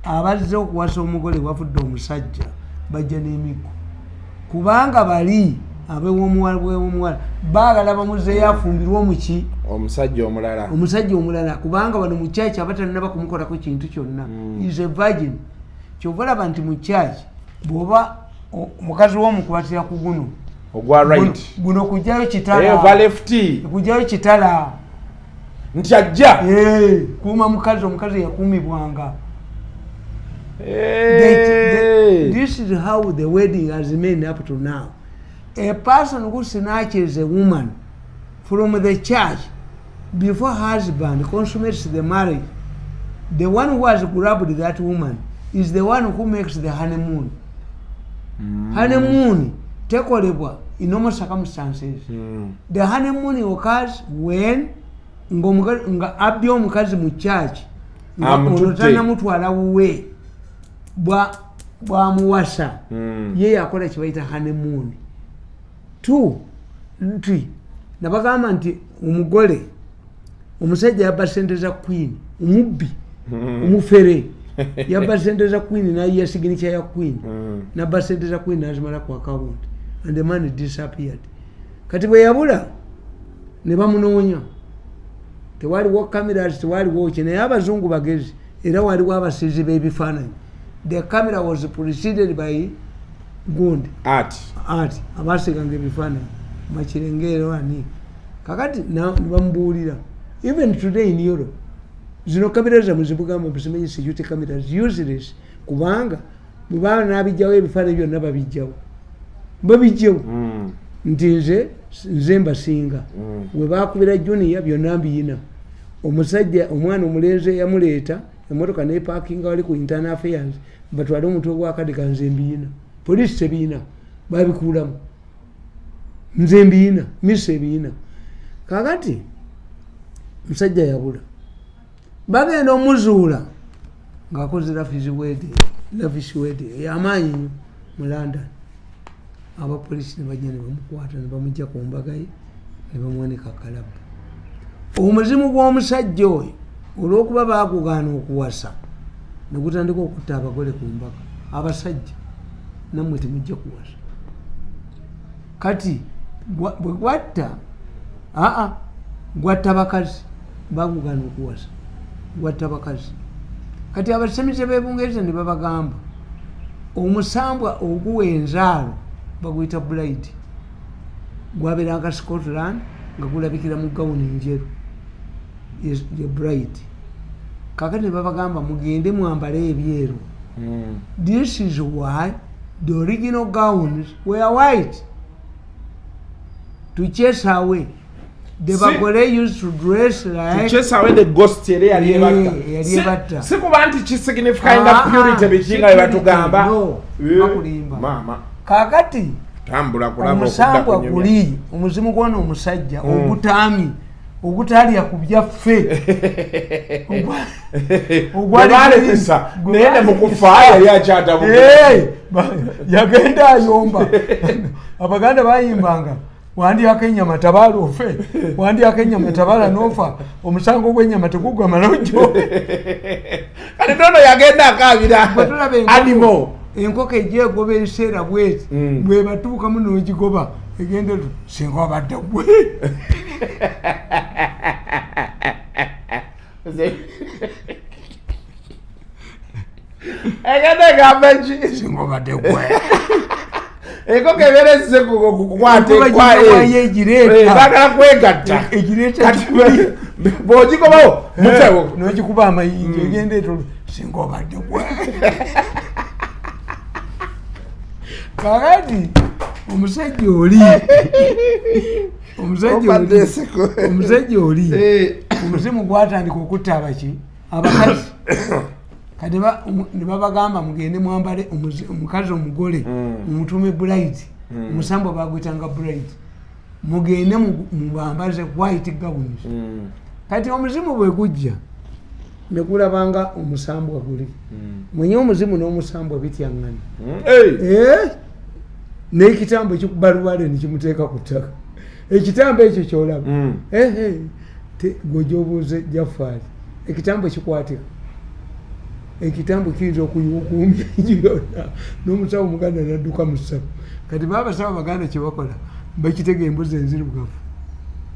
Abazze okuwasa omugole wavudde omusajja bajja n'emiggo kubanga bali ab'omuwala baagala bamuzeeyo afumbirwe omuki omusajja omulala kubanga bano mu kyaki abatalina kumukolako kintu kyonna. Is a virgin. Kyova olaba nti mu kyaki bw'oba omukazi w'omukubatira ku guno ogwa right guno kujjayo kitala lefti kujjayo kitala nti ajja kuuma omukazi yakuumibwanga. This is how the wedding has remained up to now. A person who snatches a woman from the church before husband consummates the marriage, the one who has grabbed that woman is the one who makes the honeymoon. Honeymoon tekolebwa in normal circumstances. The honeymoon occurs when nga abya omukazi mu church olutana mutwala wuwe bwamuwasa ye yakola kibayita honeymoon. Nti nabagamba nti omugole omusajja yabba sente za queen omubbi omufere yabba sente za queen nayiya signature ya queen nabba sente za queen nazimala ku account and the money disappeared. Kati bwe yabula ne bamunoonya tewaliwo cameras tewaliwo ki naye abazungu bagezi era waliwo abasizi b'ebifaananyi. The camera was preceded by gundi art abasiganga ebifaananyi makirengeero ani kakati nibamubuulira even today in Europe zino kamera zammwe zibugamba muzimanyi security cameras useless kubanga bwe baba n'abijjawo ebifaananyi byonna babijjawo nti nze mbasinga we bakubira junior byonna mbiyina. Omusajja omwana omulenzi yamuleeta emotoka nepakinga wali ku internal affairs batwale omutwe gwakadeka nze mbiyina poliisi tebiyina babikuulamu nze mbiyina misa ebiyina. Kakati musajja yabula bagenda omuzuula ng'akoze lavish wedding ey'amaanyi nnyo mu London abapoliisi ne bajja ne bamukwata ne bamujja ku mbaga ye ne bamuwanika kalaba. Omuzimu gw'omusajja oyo olw'okuba baagugaana okuwasa ne gutandika okutta abagole ku mbaga. Abasajja nammwe temujja kuwasa kati bwe gwatta gwatta bakazi bagugaana okuwasa gwatta bakazi. Kati abasamize b'Ebungereza ne babagamba omusambwa oguwa enzaalo baguyita Bride gwabeeranga Scotland nga gulabikira mu gawuni enjeru ye Bride. Kakati ne babagamba mugende mwambale ebyeru. This is why the original gowns were white to chase away the bagole used to dress like to chase away the ghost yali ebatta. Sikuba nti kisignificant purity bikinga batugamba bakulimba mama. Kakati tambula kulaba omusambwa guli omuzimu gwona omusajja ogutami ogutalya ku byaffe ogwalesa nende mukufaya yakyata yagenda ayomba. Abaganda bayimbanga wandyako ennyama tabala ofe wandyako ennyama tabala nofa omusango gw'ennyama tegugwa malojjo. Kati nono yagenda akabira animal enkoko ejja egoba ebiseera bweti bwe batuukamu n'ogigoba egenda tu singa obadde gwe egenda egamba ki singa obadde gwe enkoko ebeerezze kukwata bagala kwegatta bw'ogigobawo mutewo n'ogikuba amayinja egenda etolo singa obadde gwe. Kakati omusajja oli omuzimu gwatandika okutta abakazi. Kati ne babagamba mugende mwambale omukazi omugole mumutume Bride. Omusambwa baguyitanga Bride. Mugende mubambaze white gowns. Kati omuzimu bwe gujja ne gulabanga omusambwa guli mwenye omuzimu n'omusambwa bityaŋŋana. N'ekitambo ekikubaluwale nekimuteeka ku ttaka. Ekitambo ekyo kyolaba gwejobuuze Jaffaali ekitambo ekikwatika ekitambo kiyinza okuumya enju yonna n'omusawo omuganda n'adduka mu ssabu. Kati baabasawo Baganda kye bakola bakitega embuzi enzirugavu.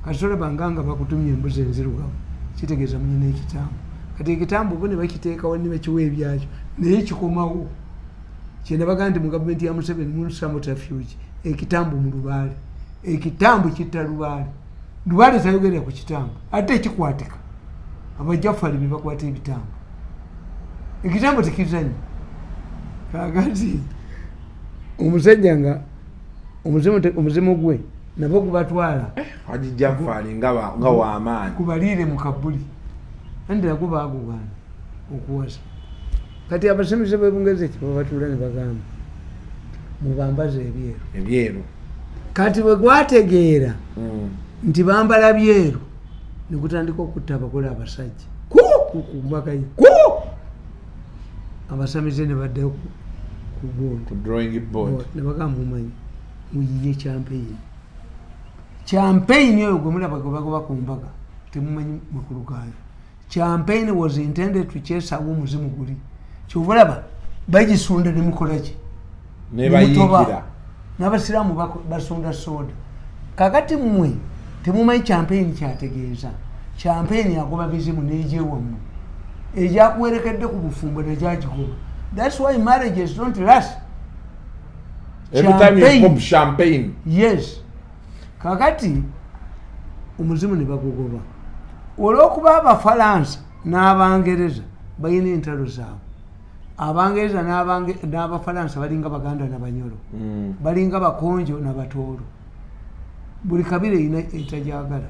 Kati olabanga nga bakutumya embuzi enzirugavu kitegeeza munyina ekitambo. Kati ekitambo bo ne bakiteekawo ne bakiwa ebyakyo naye kikomawo. Kyenda bagamba nti mu gavumenti ya Museveni mu subterfuge ekitambo mu Lubaale. Ekitambo kitta Lubaale. Lubaale tayogerera ku kitambo ate ekikwatika abajafali be bakwata ebitambo. Ekitambo tekizanyi. Kakati omusajja nga omuzimu gwe nabo gubatwala Haji Jaffaali nga w'amaanyi kubaliire mu Kabuli andi nagwo baagugaana okuwasa. Kati abasamize b'Ebungereza kye babatuula ne bagamba mubambaze ebyeru. Kati bwe gwategeera nti bambala byeru ne gutandika okutta abagole abasajja kumbagaye abasamize ne baddayo ku drawing board ne bagamba mumanyi muyiye campaign oyo gwe mulaba gwe bagoba ku mbaga temumanyi makulu gaayo. Campaign was intended to chase away omuzimu guli. Kyobulaba bagisunda ne mukola ki ne bayingira n'abasiraamu basunda soda. Kakati mmwe temumanyi campaign kyategeeza. Campaign yagoba bizimu n'egyewamu egyakuwerekedde ku bufumbo negyagigoba. That's why marriages don't last. Every time you pop champagne. Yes. Kakati omuzimu ne bagugoba olw'okuba Abafalansa n'Abangereza balina entalo zaabwe. Abangereza n'Abafalansa balinga Baganda n'Abanyoro balinga Bakonjo n'Abatooro. Buli kabila erina etajagala.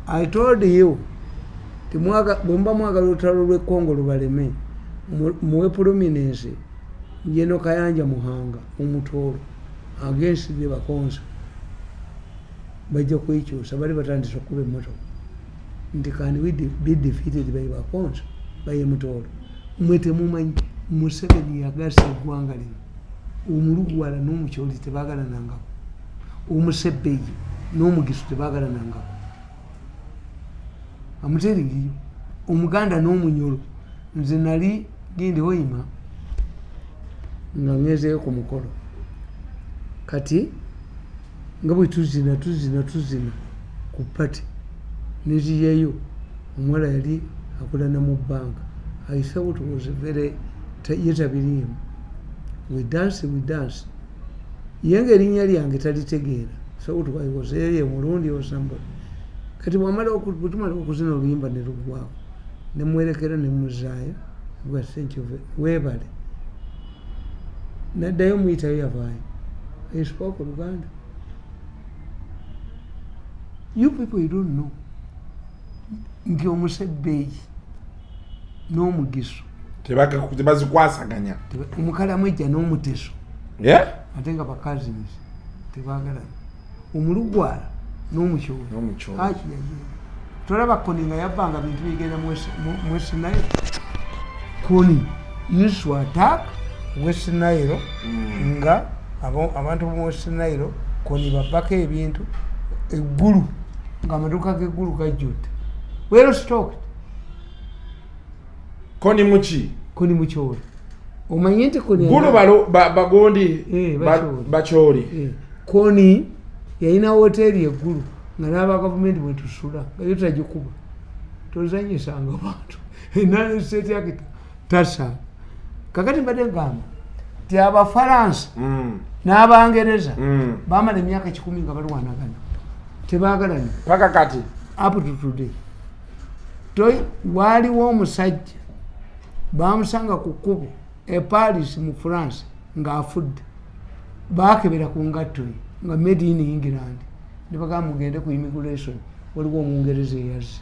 I told you bwemba mwagala olutalo lw'e Congo lubaleme muwe prominence Jeno Kayanja Muhanga Umutooro against the Bakonsa bajja kwekyusa bali batandise okuba emmotoka nti can we be defeated by Bakonsa by Mutooro. Mwe temumanyi Museveni yagasa eggwanga lino omulugwala n'omukyoli tebagalanangako, omusebbeyi n'omugisu tebagalanangako. Amuteringiyo omuganda n'omunyolo. Nze nali gindi oyima nga ngezeyo ku mukolo kati nga bwe tuzina ku pati neziyeyo omuwala yali akolana mu banka. I thought it was a very yetabirimu. We dance yenge erinnya lyange talitegeera, so I was eye mulundi or somebody. Kati bwamala okuzina oluyimba ne lugwako ne mwerekera ne muzaaya bwa thank you weebale naddayo muyitayo yavaayo. I spoke Luganda. You people, you don't know. Nti omusebbeeyi n'omugisu tebazikwasaganya, omukalamu ejja n'omuteso ate nga bakazins tebagalana. Omulugwala n'omukyolo tolaba Koni nga yabbanga bintu bigenda mu West Nile. Koni used to attack West Nile nga abantu mu West Nile Koni babbako ebintu eggulu nga amaduka g'eggulu gajjudde. Where stocked Koni muki? Koni mukyolo. Omanyi nti Koni gulu bagondi bakyoli. Koni yalina woteeri eggulu nga n'aba gavumenti bwe tusula nga yo tagikuba tozanyisanga bantu enani state yake tasa. Kakati mbadde ngamba ti Abafaransa n'Abangereza bamala emyaka 10 nga balwanagana tebagalana paka kati up to today. Waaliwo omusajja bamusanga ku kkubo Paris mu France ng'afudde, baakebera ku ngatto ye nga made in England ne bagamba mugende ku immigration, waliwo Omungereza eyazze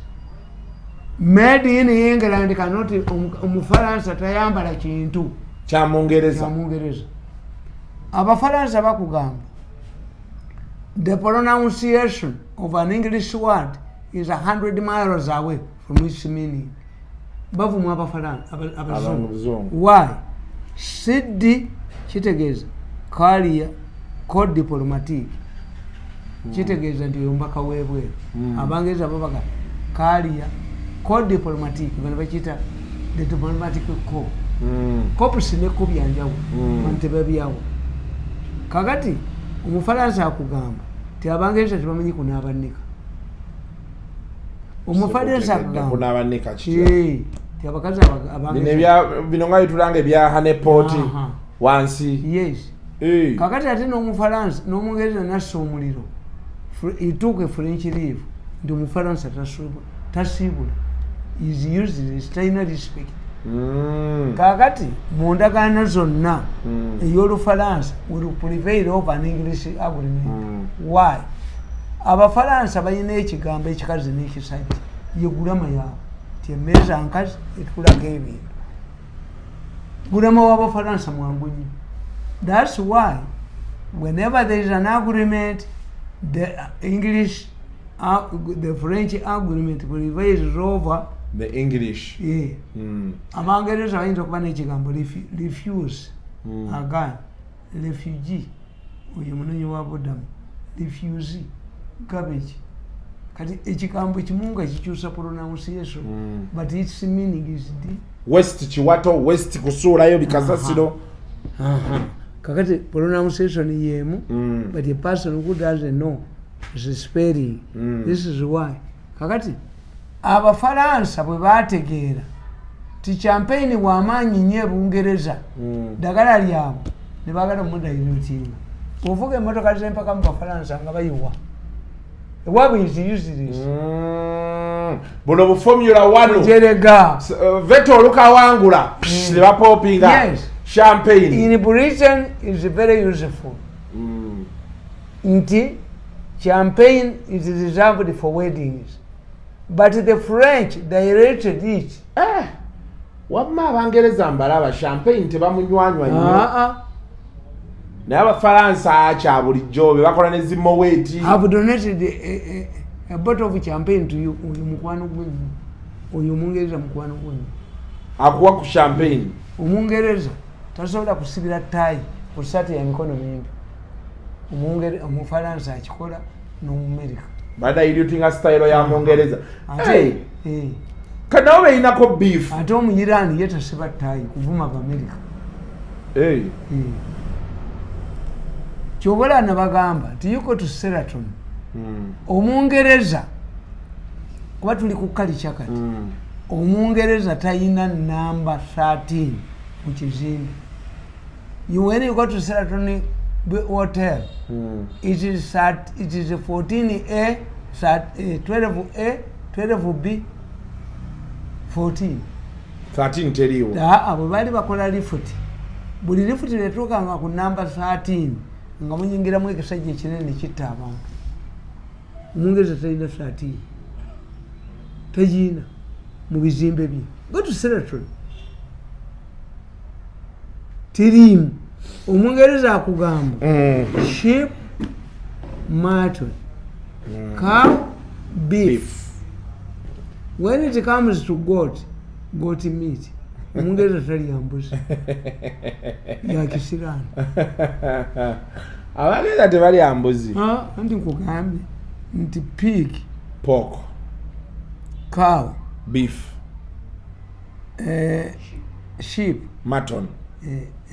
made in England. Kanoti Omufalansa tayambala kintu kya Mungereza. Abafalansa bakugamba the pronunciation of an English word is 100 miles away from its meaning. Bavumu Abafalansa abazungu. Why? Sidi kitegeeza carrier code diplomatique kitegeeza nti ombaka webweru. Abangereza babaga carrier code diplomatique bano bakiyita the diplomatic corps. Corps ne ko byanjawo bante babyawo. Kakati Omufalansa akugamba ti Abangereza tebamanyi kunaabanika. Omufalansa akugamba kunaabanika kiti ti abakazi Abangereza bino nga bitulanga ebya Haneport wansi. Yes. Kakati ate n'Omufalansa n'Omungereza nassa omuliro. He took a French leave. Nti Omufalansa tasibula. Is useless, talina respect. Kakati mu ndagaano zonna ey'Olufalansa will prevail over an English agreement. Why? Abafalansa balina ekigambo ekikazi n'ekisajja ye gulama yaabwe ti emmeeza nkazi etukulako ebintu. Gulama w'Abafalansa mwangu nnyo. That's why whenever there is an agreement, the English, the French agreement prevails over the English. Abangereza bayinza okuba n'ekigambo refuse, again, refugee, oyo munoonyi wa budamu, refugee, garbage. Kati ekigambo ekimu nga kikyusa pronunciation, but its meaning is the West Chiwato, West kusuulayo bikasasiro. Kakati pronunciation yemu, but a person who doesn't know the spelling. This is why. Kakati Abafalansa bwe baategeera ti campaign w'amaanyi nnyo Bungereza ddagala lyabwe ne baagala muddayirutinga. Ovuga emmotoka z'empaka mu Bafalansa nga bayiwa ewaabwe is useless. Buno bu Formula 1 jerega Vettel olukawangula ne bapopinga. Yes. Champagne in Britain is very useful. Nti champagne is reserved for weddings, but the French directed it. Wamma Abangereza mbalaba champagne tebamunywanywa nnyo. Naye Abafalansa akya bulijjo be bakola ne zimoweti. I've donated a bottle of champagne to you. Oyo mukwano gwenyu, oyo Omungereza mukwano gwenyu akuwa ku champagne. Omungereza tasobola kusibira ttaayi ku sati ya mikono mimbi Omufalansa akikola n'Omumerika baada diluting style ya Mwongereza ate kana obe inako beef ate Omuyirani yetasiba ttaayi kuvuma Abamerika kyobola nabagamba nti yuko to Sheraton Omungereza kuba tuli ku culture kati Omungereza tayina number 13 mu kizimbe. When you go to Sheraton Hotel, it is 14A, 12A, 12B, 14. 13 teriwo. Abo bali bakola lifuti. Buli lifuti letuka nga ku number 13 nga munyingiramu ekisajja ekinene kitta abantu. Omungereza tayina 13. Tayina mu bizimbe bye. Go to Sheraton. Tirimu Omungereza akugamba sheep, mutton, cow, beef. When it comes to goat meat, Omungereza talya mbuzi ya Kisirani. Abageza tebalya mbuzi. Anti nkugambye nti pig, pork, cow, beef, sheep, mutton,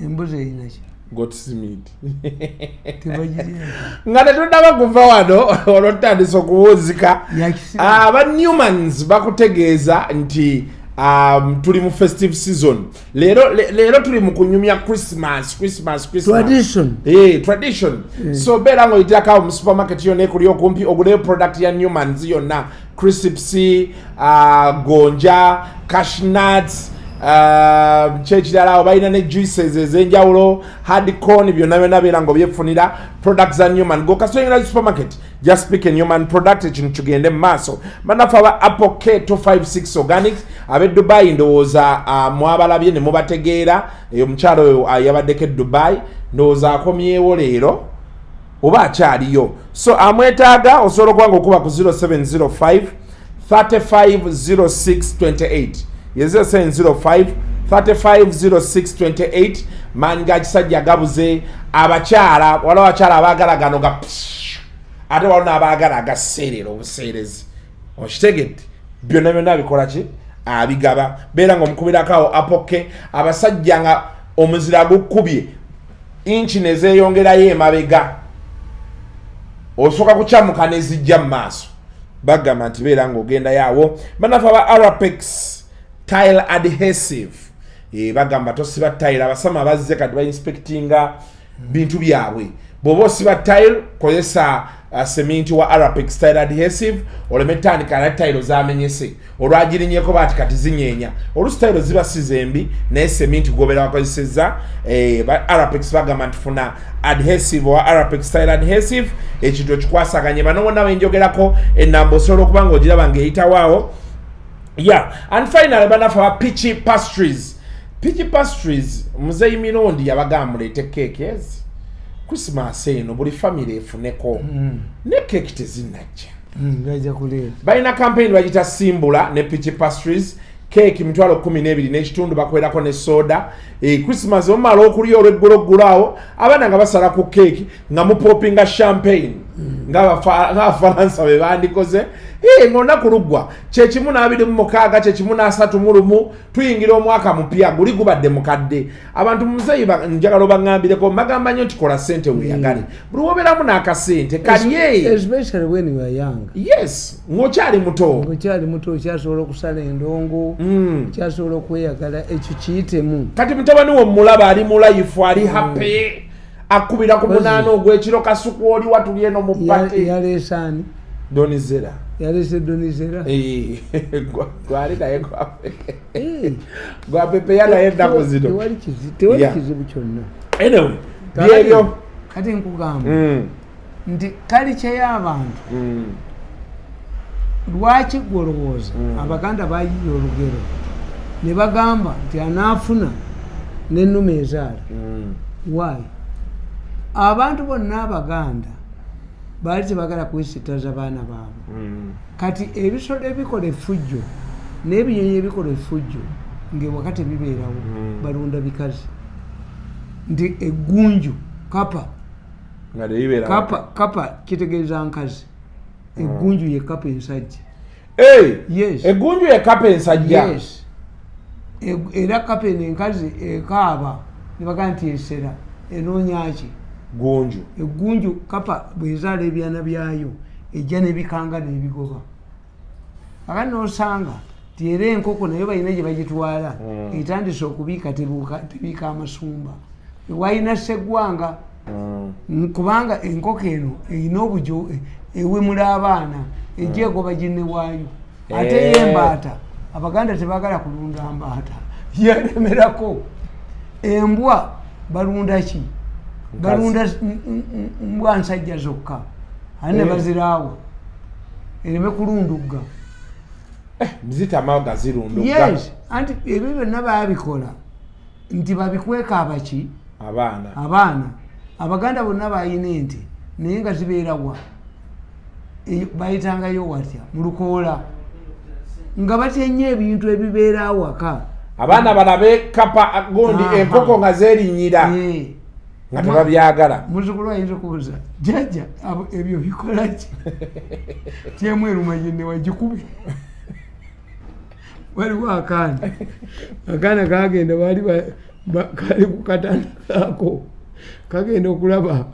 embuzi eyinaki goat's meat. tebagirya nga tetudaba kuva wano olwotandisa okuwuzika aba Newmans bakutegeeza nti tuli mu festive season leero tuli mu kunyumya Christmas tradition so beera ng'oyitirako mu supermarket yonna ekuli okumpi oguleyo product ya Newmans yonna crisps, gonja, cashnuts, kyekirala awo balina ne juices ez'enjawulo hard corn byonna byonna beera ng'obyefunira products za Newman gokasonyera supermarket just pick a Newman product ekintu kigende mu maaso banafe aba Apple K256 organics ab'e Dubai ndowooza mwabalabye ne mubategeera omukyalo oyo yabaddeko e Dubai ndowooza akomyewo leero oba akyaliyo so amwetaaga osobola okuba ng'okuba ku 0705 350628 0705 350628 manga kisajja gabuze abakyala wala abakyala abagala gano ga ate wala abagala agaserero obuserezi okitegedde byonna byonna bikola ki abigaba beera nga omukubirako apoke abasajja nga omuzira gukubye inchi nezeyongerayo emabega osoka kucamuka nezijja mu maaso bagamba nti beera ng'ogenda yaawo banafe aba Arapex tile adhesive bagamba tosiba tile abasama bazze kati ba inspectinga bintu byabwe bwoba osiba tile kozesa cement wa Arapex tile adhesive olemetandika na tile zamenyese olwagirinyeko bati kati zinyenya olustyle ziba sizembi naye cement gobera wakozeseza ba Arapex bagamba ntufuna adhesive wa Arapex tile adhesive ekintu kikwasaganye banobona benjogerako enambo solo kubanga ogiraba ng'eyita waawo. Yeah, and finally banafa Peachy Pastries muzeyi mirondi yabagamba mulete cake yes Christmas eno buli family efuneko ne cake tezinajja ngaja kulera balina campaign bagita simbula ne Peachy Pastries cake mitwalo 12 n'ekitundu bakwerako ne soda Christmas omala okulya olweggulogulawo abana nga basala ku cake nga mupopinga champagne ng'Abafaransa be bandikoze ng'ona kulugwa kyekimu n'abiri mu mukaaga kyekimu n'asatu mu lumu tuyingira omwaka mupya guli gubadde mukadde abantu muzeyi njagala obaŋŋambireko mbagamba nnyo nti kola ssente weeyagale buli wobeeramu n'akasente kalye especially when you are young. Yes ng'okyali muto okyasobola okusala endongo okyasobola okweyagala ekyo kiyitemu kati mutabani wo mulaba ali mu life ali happy akubira ku munaana ogw'ekiro kasuku oli watuli eno mu pate yaleesaani Donizera yalese Donizera gwali naye gwa pepe yala ennaku zino tewali kizibu kyonna anyway byebyo kati nkugamba nti kalica y'abantu lwaki gwolowooza Abaganda bayiye olugero ne bagamba nti anaafuna n'ennume ezaala why abantu bonna Abaganda baali tebagala kwesittaza baana baabwe kati ebisolo ebikola effujjo n'ebinyonyi ebikola effujjo ng'ewaka tebibeerawo balunda bikazi nti eggunju kapa nga teyibeera kapa kitegeeza nkazi eggunju ye kapa ensajja yes eggunju ye kapa ensajja yes era kapa eno enkazi ekaaba nebaga nti esera enoonyaki gunju eggunju kapa bwezaala ebyana byayo ejja nebikanga nebigoba akati nosanga ti era enkoko nayo balina gye bagitwala etandise okubiika tebiika amasumba walina seggwanga kubanga enkoko eno erina obujo ewemula abaana ejja egoba ginne waayo ate yembaata abaganda tebagala kulunda mbaata yalemerako embwa balunda ki balunda mbwa nsajja zokka ate ne baziraawo ereme kulundugga mzitamaga zirundugga yes anti ebyo byonna baabikola nti babikweka abaki abaana abaganda bonna bayina ente naye nga zibeera wa bayitangayo watya mu lukoola nga batyenye ebintu ebibeera awaka abaana balabe kapa gundi enkoko nga zerinyira nga tebabyagala muzukulu ayinza okubuuza jjajja ebyo bikola ki tyemu erumanyene wagikubi waliwo akaana kagenda baali kali ku katanda kaako kagenda okulaba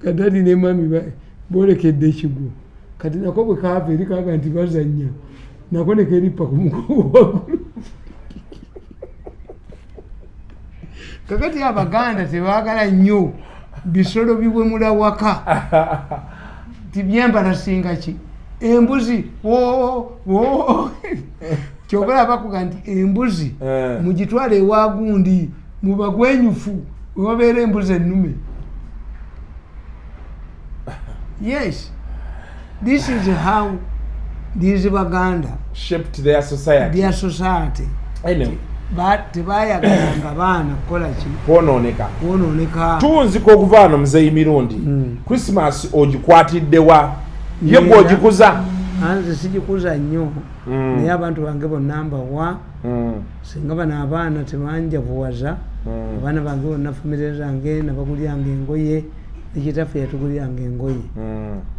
kadadi ne mami bolekedde ekigo kati nako bwe kaava eri kaga nti bazanya nako nekeripa ku mugongo waggulu kakati abaganda tebaagala nnyo bisolo biwemula waka tibyembalasinga ki embuzi kyogala bakuga nti embuzi mugitwala ewagundi mubagwenyufu wewabeera embuzi ennume. Yes, this is how these Baganda shaped their society. Tebayagalanga baana kukola ki kwonooneka tuwunzika okuva wano muzeeyi mirundi Christmas ogikwatiddewa ye gw'ogikuza anze sigikuza nnyo naye abantu bange bonna mbawa singa bano abaana tebanjavuwaza abaana bange bonna famire zange nabagulyanga engoye nekitaffe yatugulyanga engoye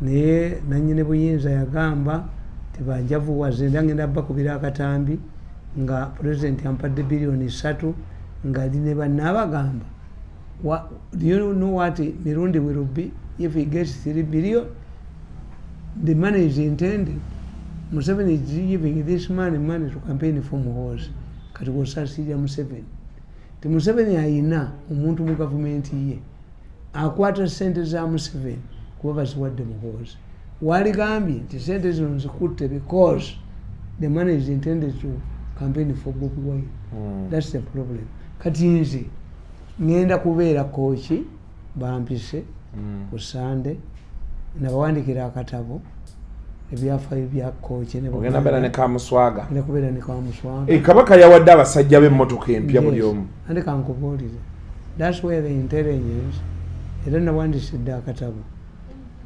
naye nannyini buyinza yagamba tebanjavuwaze era ngenda bakubira akatambi nga president ampadde billioni 3 nga ali ne bannabagamba do you know what Mirundi will be if he gets 3 billion? The money is intended. Museveni is giving this money to campaign for Muhoozi kati gosasirya Museveni ti Museveni ayina omuntu mu gavumenti ye akwata sente za Museveni kuba baziwadde Muhoozi waligambye nti sente zino nzikutte because the money is intended to campaign for Bobi Wine. That's the problem. Kati nze ngenda kubeera kooki bampise ku Sande nabawandikira akatabo ebyafaayo bya kooki ogenda beera ne kamuswaga kubeera ne kamuswaga kabaka yawadde abasajja b'emmotoka empya buli omu andi kankubuulire that's where the intelligence era nawandisidde akatabo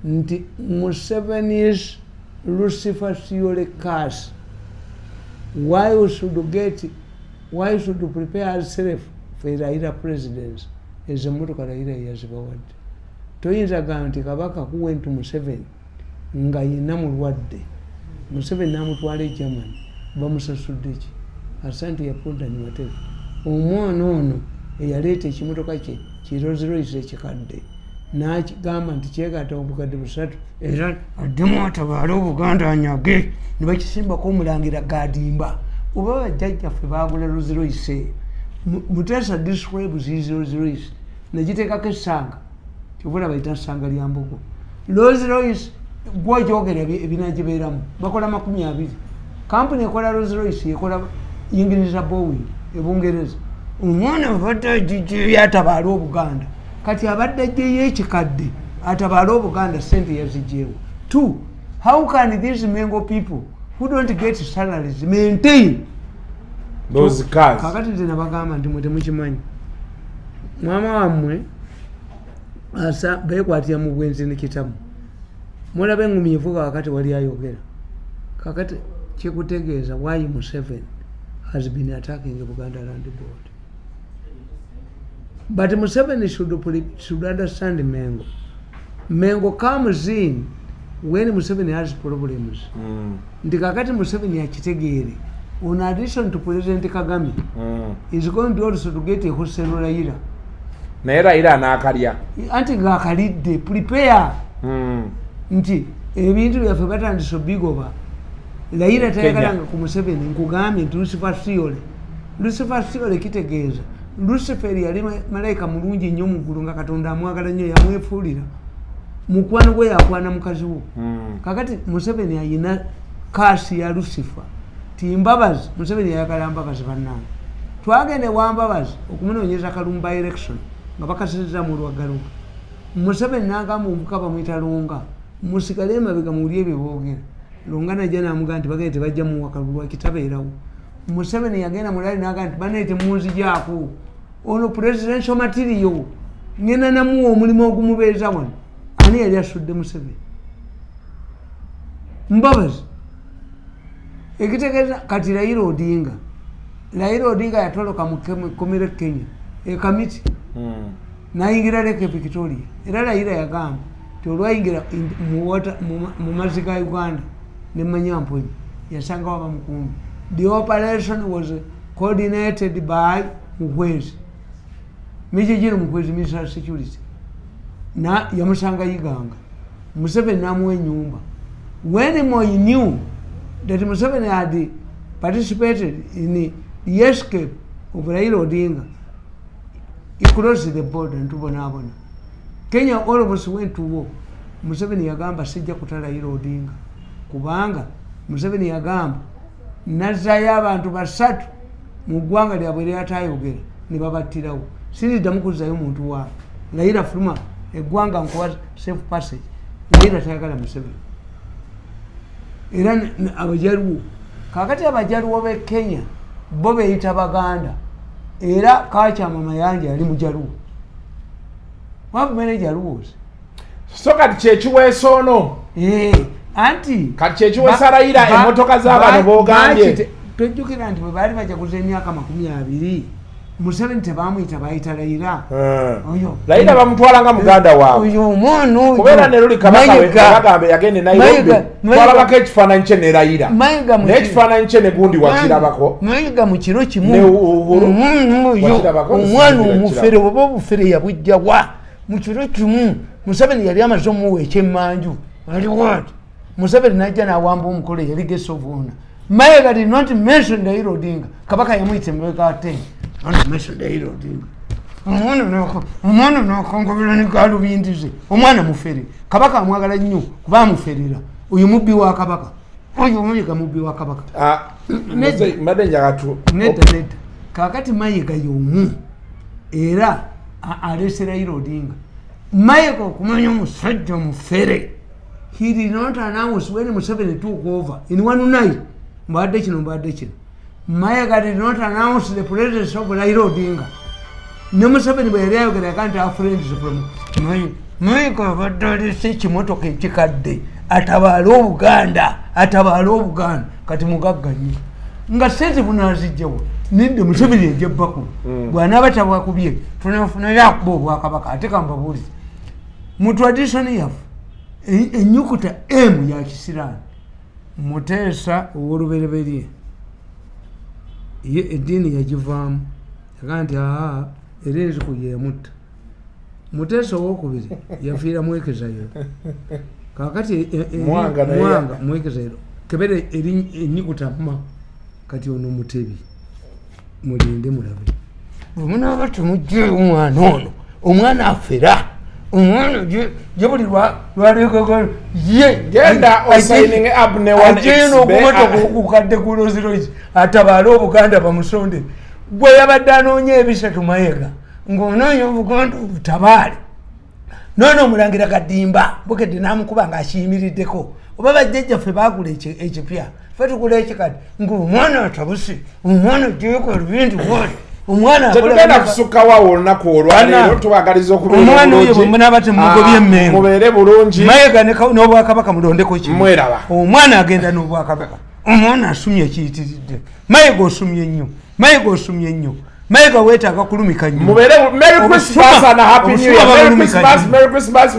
nti Museveni's Lucifer Siole cars why we should prepare ourselves for Raila presidency ezo emmotoka Raila yazibawadde toyinza gamba nti kabaka went to Museveni nga yenna mulwadde Museveni namutwala e Germany bamusasudde ki asante yapunda ni matevu omwana ono eyaleeta ekimotoka kye kirozirozire ekikadde nakigamba nti kyegata obukadde 3 era addemu atabaale Obuganda anyage ne bakisimbako omulangira Gadimba oba bajjajjaffe baagula roziroise Mutesa describes his roziroise negiteekako essanga kyobula bayita ssanga lya mbogo roziroise gwojogera ebinagibeeramu bakola 20 kampuni ekola roziroise ekola yingiriza Boeing ebungereza omwana abadde yatabaala Obuganda kati abadde ajjeyo ekikadde atabaala Obuganda sente yazijeewo. 2 how can these Mengo people who don't get salaries maintain those cars? Kakati nze nabagamba nti mwe temukimanyi mwama wammwe asa beekwatira mu bwenzi ne kitamu mulabe engumi evuga wakati wali ayogera kakati kikutegeeza why Museveni has been attacking the Buganda Land Board. But Museveni should understand Mengo. Mengo comes in when Museveni has problems. Ndikakati Museveni achitegere. In addition to President Kagame, is going to also to get a Hussein Raila. Raila anakalya. Anti ngakalidde prepare. Nti ebintu byaffe batandise bigova. Raila tayagalanga ku Museveni nkugambye nti Lucifer Siole kitegeeza. Lucifer yali malayika mulungi nnyo mu ggulu nga Katonda amwagala nnyo yamwefuulira. Mukwano gwe yakwana mukazi wo. Kakati Museveni ayina kasi ya Lucifer. Timbabazi Museveni yayagala Mbabazi bannange. Twagende wa Mbabazi okumunoonyeza Kalumba election nga bakasizza mu lwaggaluka. Museveni n'agamba omuvuka bamuyita Longa. Musigale emabega muwulye bye boogera. Longa najja n'amugamba nti bagende tebajja muwaka lwa kitabeerawo. Museveni yagenda mu laali n'agamba nti banne temunzigyako. Ono presidential material. Ngenda namuwa omulimu ogumubeeza wano. Ani yali asudde Museveni? Mbabazi. Ekitegeeza kati Raila Odinga yatoloka mu komere Kenya. Kamiti. Nayingira Lake Victoria. Era Raila yagamba nti olwayingira mu mazzi ga Uganda ne Manyamponyi yasanga waba mukumbi. The operation was coordinated by Mukwezi. Mijijiro Mukwezi Minister of Security. Na yamusanga yiganga. Museveni namuwa ennyumba. When Moi knew that Museveni had participated in the escape of Raila Odinga, he crossed the border and Tubonabona. Kenya all of us went to war. Museveni yagamba sijja kutala Raila Odinga. Kubanga Museveni yagamba nazzayo abantu basatu mu ggwanga lyabwe lyatayogera ne babattirawo. Siriddamu kuzzayo muntu waawe. Raila fuluma eggwanga nkuwa safe passage. Raila tayagala Museveni. Era abajaluwo kakati abajaluwo b'e Kenya bo beeyita Baganda era Kakyama Mayanja ali mujaluwo. What many Jaluwos? So kati kyekiweesa ono anti kati kyekiweesa Raila emmotoka z'abantu b'ogambye tojjukira nti bwe baali bajaguza emyaka 20 Museveni tebamuyita bayita Raila. Raila bamutwala nga muganda waabwe. Oyo omwana oyo kubeera ne luli kabaka we bagambe yagende Nairobi twalabako ekifaananyi kye ne Raila n'ekifaananyi kye ne gundi wakirabako mayiga mu kiro kimu omwana omufere oba obufere yabujja wa mu kiro kimu Museveni yali amaze omuwa ekyemmanju ali wati Museveni najja n'awamba omukolo yali guest of honor. Mayiga did not mention Raila Odinga. Kabaka yamuyita emabega wa tteni. Don't mention Raila Odinga. Omwana n'okongobera ne galubindi ze. Omwana mufere. Kabaka amwagala nnyo kuba amuferera. Oyo mubbi wa Kabaka. Oyo Mayiga mubbi wa Kabaka. Mbadde njagala tu. Nedda. Kaakati Mayiga y'omu. Era aleese Raila Odinga. Mayiga okumanya omusajja mufere. He did not announce when Museveni took over. In one night. Mbadde kino. Mayiga did not announce the presence of Raila Odinga. No Museveni bwe yali ayogera kanti our friends from Mayiga abadde alese ekimotoka ekikadde atabaala Obuganda kati mugagga nnyo nga sente bunaazijjawo nedda Museveni ejja bbakulu bw'anaaba tabwakubye tunafunayo akuba obwakabaka ate kambabuulize mu tradition yaffe ennyukuta M ya Kisiraani Muteesa ow'olubereberye ye eddiini yagivaamu yagaa nti era enziku yemutta. Muteesa owokubiri yafiira Mwekezayo kakati Mwanga Mwekezayo kebere ennyukuta ma kati ono Mutebi mulinde mulabe omunaaba temugjeyo omwana afera omwana gye buli lwalekako genda osigning up ne one n'okumotoka okukadde ku lozirozi atabaale Obuganda bamusonde gwe yabadde anoonya ebisatu Mayiga ng'onoonya Obuganda obutabaale noono omulangira Kadimba bukedde n'amukuba ng'akiyimiriddeko oba bajjajjaffe baagula ekipya ffe tugula ekikadde ng'omwana atabuse omwana gyeko olubindi woli omwana tetugenda kusukka waawo olunaku olwaleero tubagaliza omwana oyo bwe munaaba temugobye emmengo mubeere bulungi Mayiga n'Obwakabaka mulondeko kimu mweraba omwana agenda n'Obwakabaka omwana asumye ekiyitiridde Mayiga osumye nnyo Mayiga weetaaga kulumika nnyo. Merry Christmas and a Happy New Year. Merry Christmas.